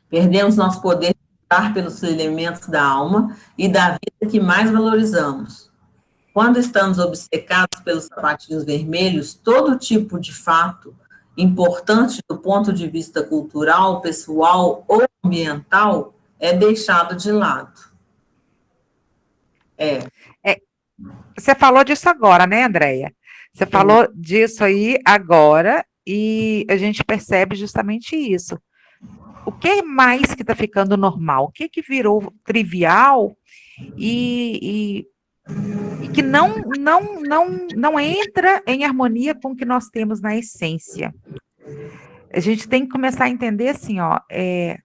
Perdemos nosso poder de lutar pelos elementos da alma e da vida que mais valorizamos. Quando estamos obcecados pelos sapatinhos vermelhos, todo tipo de fato importante do ponto de vista cultural, pessoal ou ambiental é deixado de lado. Você falou disso agora, né, Andréia? Você falou disso aí agora e a gente percebe justamente isso. O que mais que está ficando normal? O que virou trivial e que não entra em harmonia com o que nós temos na essência? A gente tem que começar a entender assim, ó, é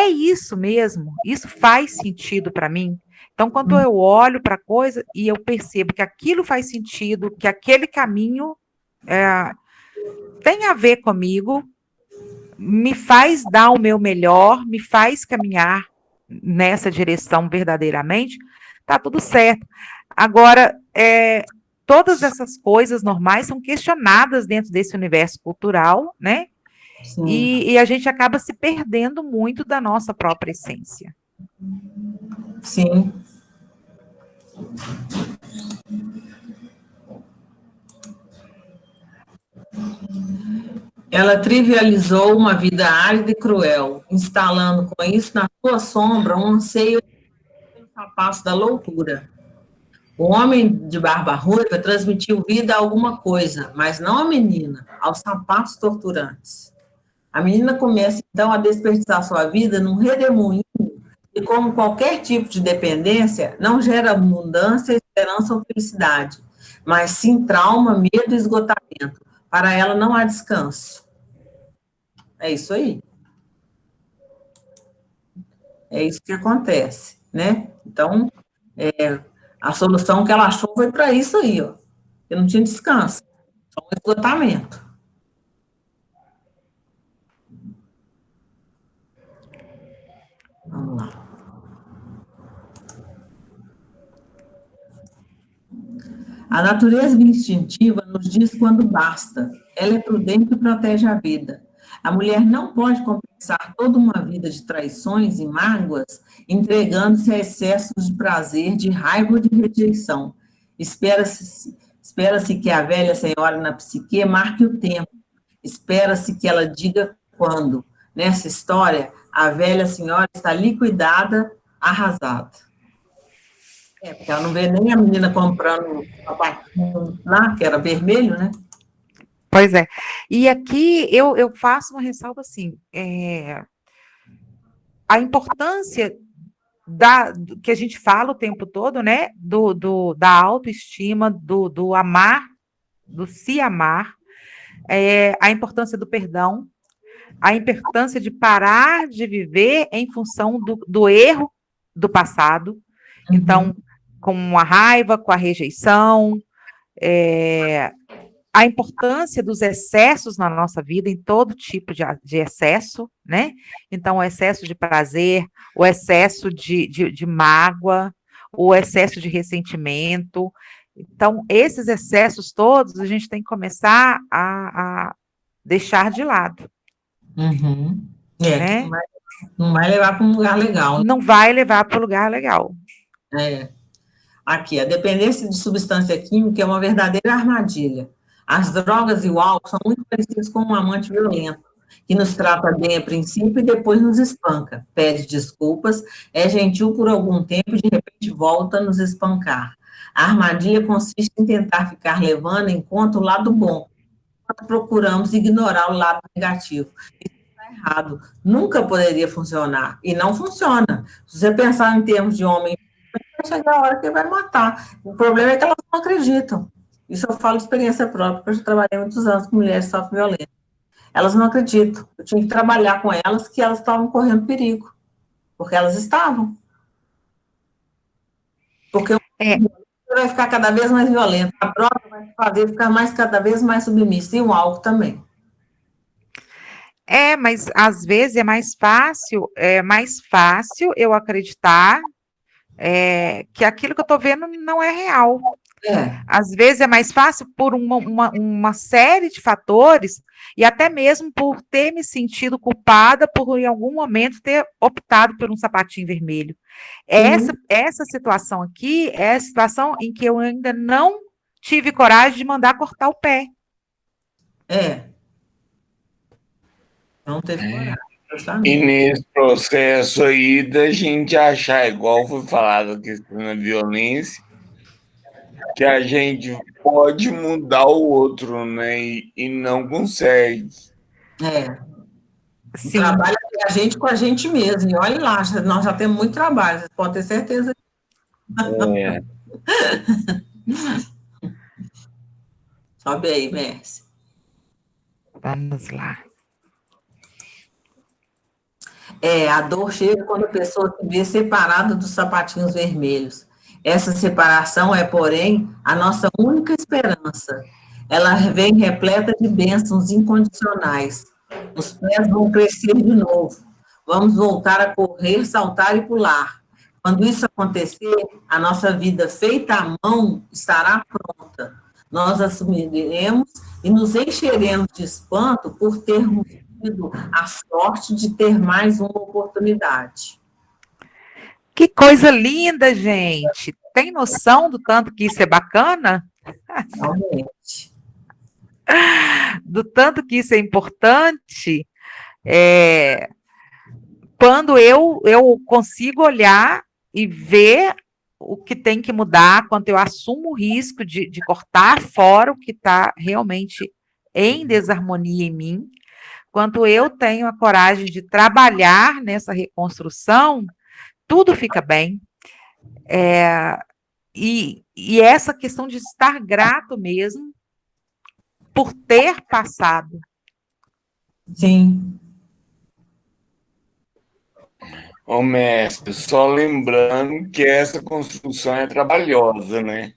isso mesmo, isso faz sentido para mim. Então, quando eu olho para a coisa e eu percebo que aquilo faz sentido, que aquele caminho tem a ver comigo, me faz dar o meu melhor, me faz caminhar nessa direção verdadeiramente, tá tudo certo. Agora, todas essas coisas normais são questionadas dentro desse universo cultural, né? E a gente acaba se perdendo muito da nossa própria essência. Sim. Ela trivializou uma vida árida e cruel, instalando com isso na sua sombra um anseio pelo sapato da loucura. O homem de barba ruiva transmitiu vida a alguma coisa, mas não à menina, aos sapatos torturantes. A menina começa, então, a desperdiçar sua vida num redemoinho e, como qualquer tipo de dependência, não gera abundância, esperança ou felicidade, mas sim trauma, medo e esgotamento. Para ela não há descanso. É isso aí. É isso que acontece, né? Então, a solução que ela achou foi para isso aí, ó. Eu não tinha descanso, só um esgotamento. Vamos lá. A natureza instintiva nos diz quando basta. Ela é prudente e protege a vida. A mulher não pode compensar toda uma vida de traições e mágoas, entregando-se a excessos de prazer, de raiva ou de rejeição. Espera-se que a velha senhora na psique marque o tempo. Espera-se que ela diga quando. Nessa história, a velha senhora está liquidada, arrasada. Porque ela não vê nem a menina comprando o sapatinho lá, que era vermelho, né? Pois é. E aqui eu faço uma ressalva assim, a importância que a gente fala o tempo todo, né? Da autoestima, do amar, do se amar, a importância do perdão, a importância de parar de viver em função do erro do passado. Então, com a raiva, com a rejeição, a importância dos excessos na nossa vida, em todo tipo de excesso, né? Então, o excesso de prazer, o excesso de mágoa, o excesso de ressentimento. Então, esses excessos todos, a gente tem que começar a deixar de lado. Né? Não vai levar para um lugar legal. Né? Não vai levar para um lugar legal. Aqui, a dependência de substância química é uma verdadeira armadilha. As drogas e o álcool são muito parecidos com um amante violento, que nos trata bem a princípio e depois nos espanca, pede desculpas, é gentil por algum tempo e de repente volta a nos espancar. A armadilha consiste em tentar ficar levando em conta o lado bom, enquanto procuramos ignorar o lado negativo. Isso está errado, nunca poderia funcionar, e não funciona. Se você pensar em termos de homem, vai chegar a hora que ele vai matar. O problema é que elas não acreditam. Isso eu falo de experiência própria, porque eu já trabalhei muitos anos com mulheres que sofrem violência. Elas não acreditam. Eu tinha que trabalhar com elas que elas estavam correndo perigo. Porque elas estavam. Porque o vai ficar cada vez mais violento. A droga vai fazer ficar cada vez mais submissa. E o álcool também. Mas às vezes é mais fácil eu acreditar que aquilo que eu estou vendo não é real. Às vezes é mais fácil por uma série de fatores e até mesmo por ter me sentido culpada por, em algum momento, ter optado por um sapatinho vermelho. Essa situação aqui é a situação em que eu ainda não tive coragem de mandar cortar o pé. Não teve coragem. E nesse processo aí da gente achar, igual foi falado a questão da violência, que a gente pode mudar o outro, né? E não consegue. O trabalho é a gente com a gente mesmo. E olha lá, nós já temos muito trabalho, você pode ter certeza. Sobe aí, Mércia. Vamos lá. A dor chega quando a pessoa se vê separada dos sapatinhos vermelhos. Essa separação é, porém, a nossa única esperança. Ela vem repleta de bênçãos incondicionais. Os pés vão crescer de novo. Vamos voltar a correr, saltar e pular. Quando isso acontecer, a nossa vida feita à mão estará pronta. Nós assumiremos e nos encheremos de espanto por termos a sorte de ter mais uma oportunidade. Que coisa linda, gente! Tem noção do tanto que isso é bacana? Realmente. Do tanto que isso é importante, quando eu consigo olhar e ver o que tem que mudar, quando eu assumo o risco de cortar fora o que está realmente em desarmonia em mim, quando eu tenho a coragem de trabalhar nessa reconstrução, tudo fica bem. E essa questão de estar grato mesmo por ter passado. Sim. Ô, mestre, só lembrando que essa construção é trabalhosa, né?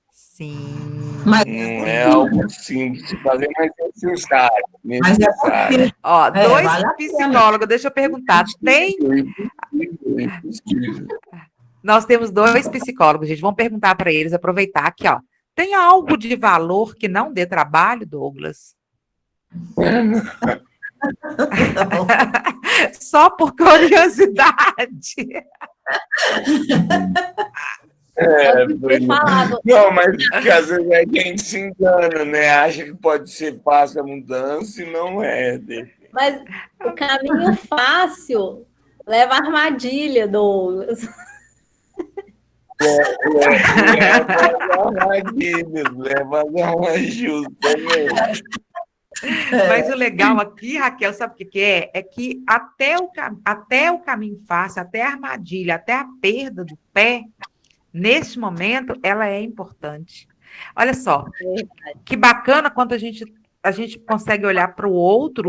Sim. Mas, Não é algo simples de fazer, mas é necessário. mas é possível. Ó, dois vale a pena. psicólogos, deixa eu perguntar, tem? É impossível. Nós temos 2 psicólogos, gente, vamos perguntar para eles, aproveitar aqui, ó. Tem algo de valor que não dê trabalho, Douglas? Só por curiosidade. Não, mas porque às vezes a gente se engana, né? Acha que pode ser fácil a mudança e não é. Mas o caminho fácil leva à armadilha, Douglas. Leva as armadilhas também. Mas o legal aqui, Raquel, sabe o que é? É que até o caminho fácil, até a armadilha, até a perda do pé, neste momento, ela é importante. Olha só, que bacana quando a gente consegue olhar para o outro,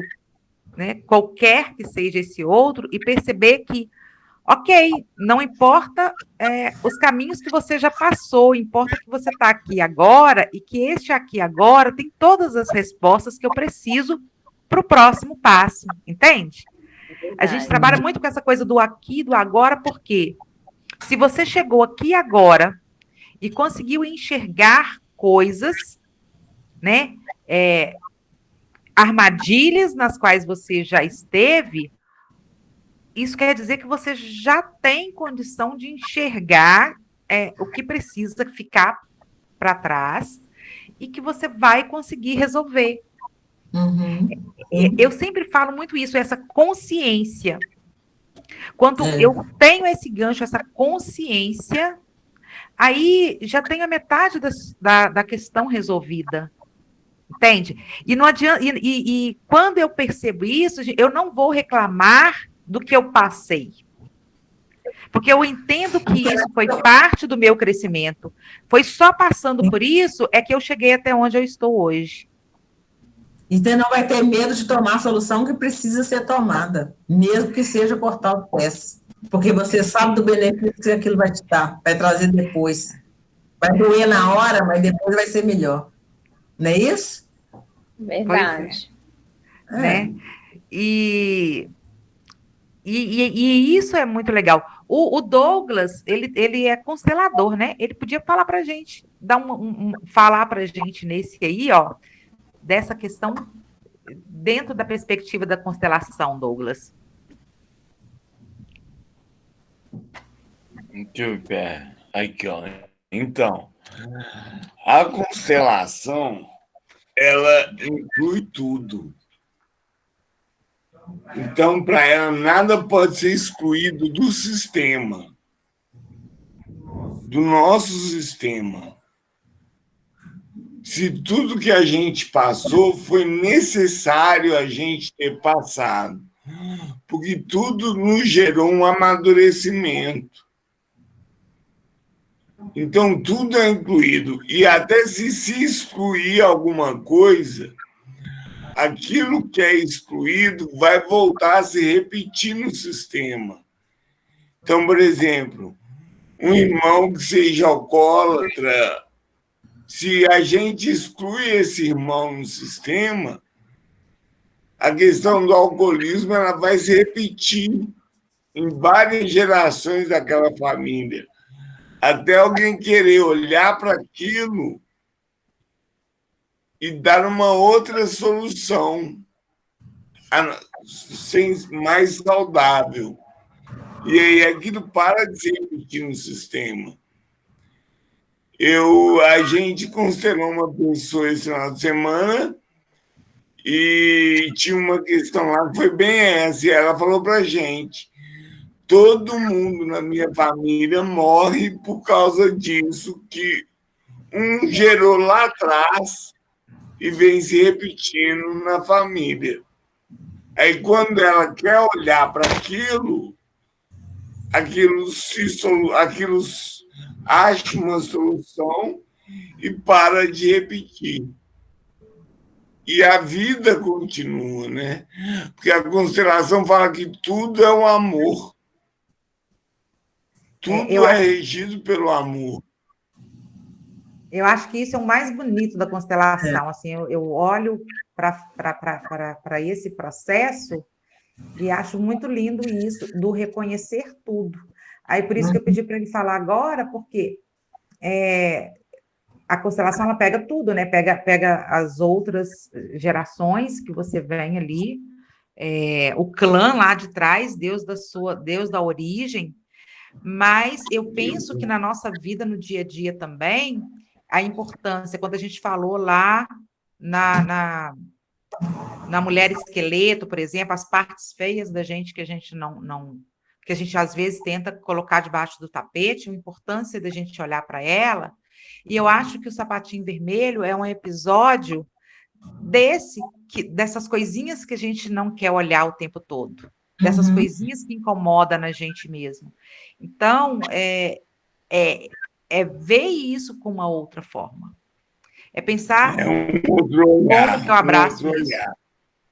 né, qualquer que seja esse outro, e perceber que, ok, não importa os caminhos que você já passou, importa que você está aqui agora e que este aqui agora tem todas as respostas que eu preciso para o próximo passo, entende? A gente trabalha muito com essa coisa do aqui, do agora, porque se você chegou aqui agora e conseguiu enxergar coisas, né, armadilhas nas quais você já esteve, isso quer dizer que você já tem condição de enxergar o que precisa ficar para trás e que você vai conseguir resolver. Uhum. Eu sempre falo muito isso, essa consciência. Quando eu tenho esse gancho, essa consciência, aí já tenho a metade da questão resolvida. Entende? E não adianta. E quando eu percebo isso, eu não vou reclamar do que eu passei. Porque eu entendo que isso foi parte do meu crescimento. Foi só passando por isso é que eu cheguei até onde eu estou hoje. E você não vai ter medo de tomar a solução que precisa ser tomada, mesmo que seja cortar os pés. Porque você sabe do benefício que aquilo vai te dar, vai trazer depois. Vai doer na hora, mas depois vai ser melhor. Não é isso? Verdade. Né? E isso é muito legal. O Douglas, ele é constelador, né? Ele podia falar para a gente, falar para a gente nesse aí, ó, dessa questão dentro da perspectiva da constelação, Douglas. Deixa eu ver. Aqui, ó. Então, a constelação, ela inclui tudo. Então, para ela, nada pode ser excluído do sistema, do nosso sistema. Se tudo que a gente passou foi necessário a gente ter passado, porque tudo nos gerou um amadurecimento. Então, tudo é incluído. E até se excluir alguma coisa, aquilo que é excluído vai voltar a se repetir no sistema. Então, por exemplo, um irmão que seja alcoólatra, se a gente exclui esse irmão no sistema, a questão do alcoolismo ela vai se repetir em várias gerações daquela família. Até alguém querer olhar para aquilo e dar uma outra solução mais saudável. E aí aquilo para de se repetir no sistema. A gente constelou uma pessoa esse final de semana e tinha uma questão lá que foi bem essa, e ela falou para a gente: todo mundo na minha família morre por causa disso, que um gerou lá atrás e vem se repetindo na família. Aí, quando ela quer olhar para aquilo acha uma solução e para de repetir. E a vida continua, né? Porque a constelação fala que tudo é o amor. Tudo é regido pelo amor. Eu acho que isso é o mais bonito da constelação. Assim, eu olho para esse processo e acho muito lindo isso, do reconhecer tudo. Aí, por isso que eu pedi para ele falar agora, porque a constelação, ela pega tudo, né? Pega as outras gerações que você vem ali, o clã lá de trás, Deus da origem, mas eu penso que na nossa vida, no dia a dia também, a importância, quando a gente falou lá na mulher esqueleto, por exemplo, as partes feias da gente que a gente não que a gente às vezes tenta colocar debaixo do tapete, a importância da gente olhar para ela. E eu acho que o Sapatinho Vermelho é um episódio dessas coisinhas que a gente não quer olhar o tempo todo, dessas coisinhas que incomodam na gente mesmo. Então, ver isso com uma outra forma. É pensar como que eu abraço isso.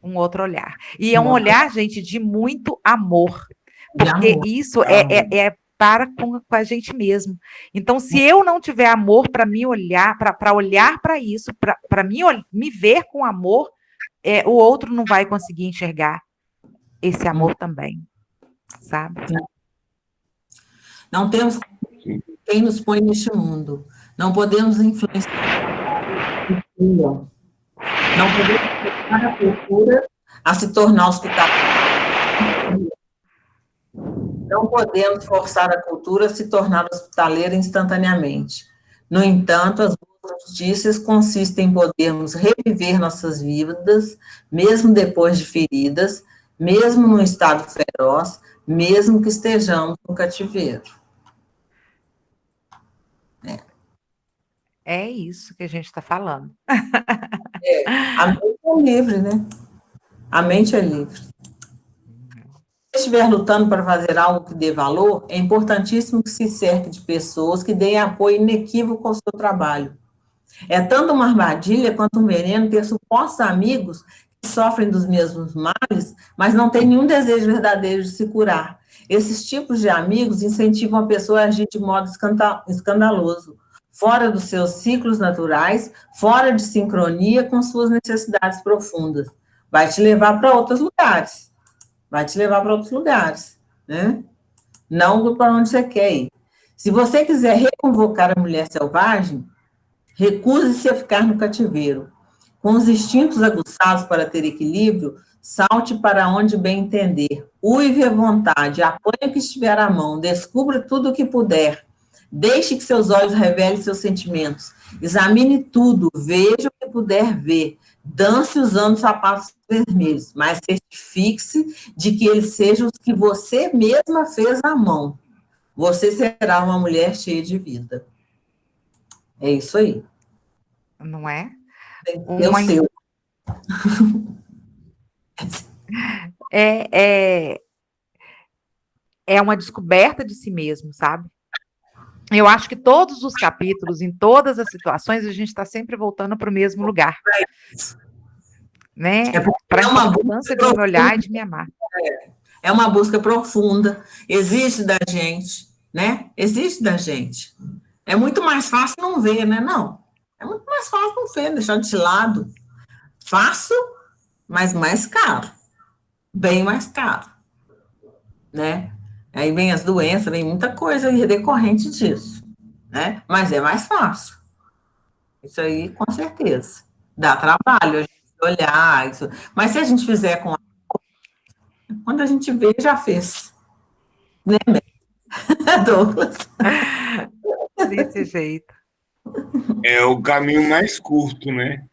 Um outro olhar. E é um olhar, gente, de muito amor. Porque isso é para com a gente mesmo. Então, se eu não tiver amor para me olhar, para olhar para isso, para me ver com amor, o outro não vai conseguir enxergar esse amor também. Sabe? Não temos quem nos põe neste mundo. Não podemos influenciar. Não podemos influenciar a cultura a se tornar hospitaleira. Não podemos forçar a cultura a se tornar hospitaleira instantaneamente. No entanto, as boas notícias consistem em podermos reviver nossas vidas, mesmo depois de feridas, mesmo num estado feroz, mesmo que estejamos no cativeiro. É isso que a gente está falando. A mente é livre, né? A mente é livre. Se estiver lutando para fazer algo que dê valor, é importantíssimo que se cerque de pessoas que deem apoio inequívoco ao seu trabalho. É tanto uma armadilha quanto um veneno ter supostos amigos que sofrem dos mesmos males, mas não têm nenhum desejo verdadeiro de se curar. Esses tipos de amigos incentivam a pessoa a agir de modo escandaloso, fora dos seus ciclos naturais, fora de sincronia com suas necessidades profundas. Vai te levar para outros lugares. Vai te levar para outros lugares, né? Não para onde você quer ir. Se você quiser reconvocar a mulher selvagem, recuse-se a ficar no cativeiro. Com os instintos aguçados para ter equilíbrio, salte para onde bem entender. Uive à vontade, apanhe o que estiver à mão, descubra tudo o que puder. Deixe que seus olhos revelem seus sentimentos. Examine tudo, veja o que puder ver. Dance usando sapatos vermelhos, mas certifique-se de que eles sejam os que você mesma fez à mão. Você será uma mulher cheia de vida. É isso aí. Não é? É o seu. É uma descoberta de si mesmo, sabe? Eu acho que todos os capítulos, em todas as situações, a gente está sempre voltando para o mesmo lugar. Né? Para a importância de me olhar e de me amar. É uma busca profunda, existe da gente, né? Existe da gente. É muito mais fácil não ver, né? Não. É muito mais fácil não ver, deixar de lado. Fácil, mas mais caro. Bem mais caro. Né? Aí vem as doenças, vem muita coisa decorrente disso, né? Mas é mais fácil. Isso aí, com certeza. Dá trabalho a gente olhar isso. Mas se a gente fizer com quando a gente vê, já fez. Né, Douglas? Desse jeito. É o caminho mais curto, né?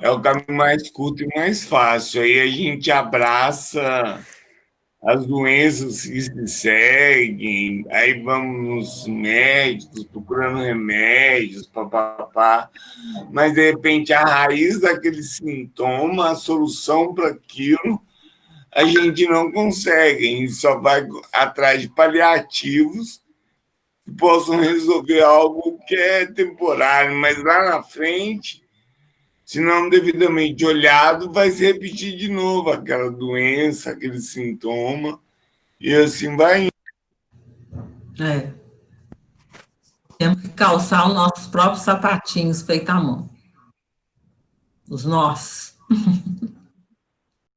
É o caminho mais curto e mais fácil. Aí a gente abraça as doenças que se seguem, aí vamos nos médicos procurando remédios, papapá, mas de repente a raiz daquele sintoma, a solução para aquilo, a gente não consegue, a gente só vai atrás de paliativos que possam resolver algo que é temporário, mas lá na frente, se não devidamente olhado, vai se repetir de novo aquela doença, aquele sintoma, e assim vai indo. É. Temos que calçar os nossos próprios sapatinhos feitos à mão. Os nossos.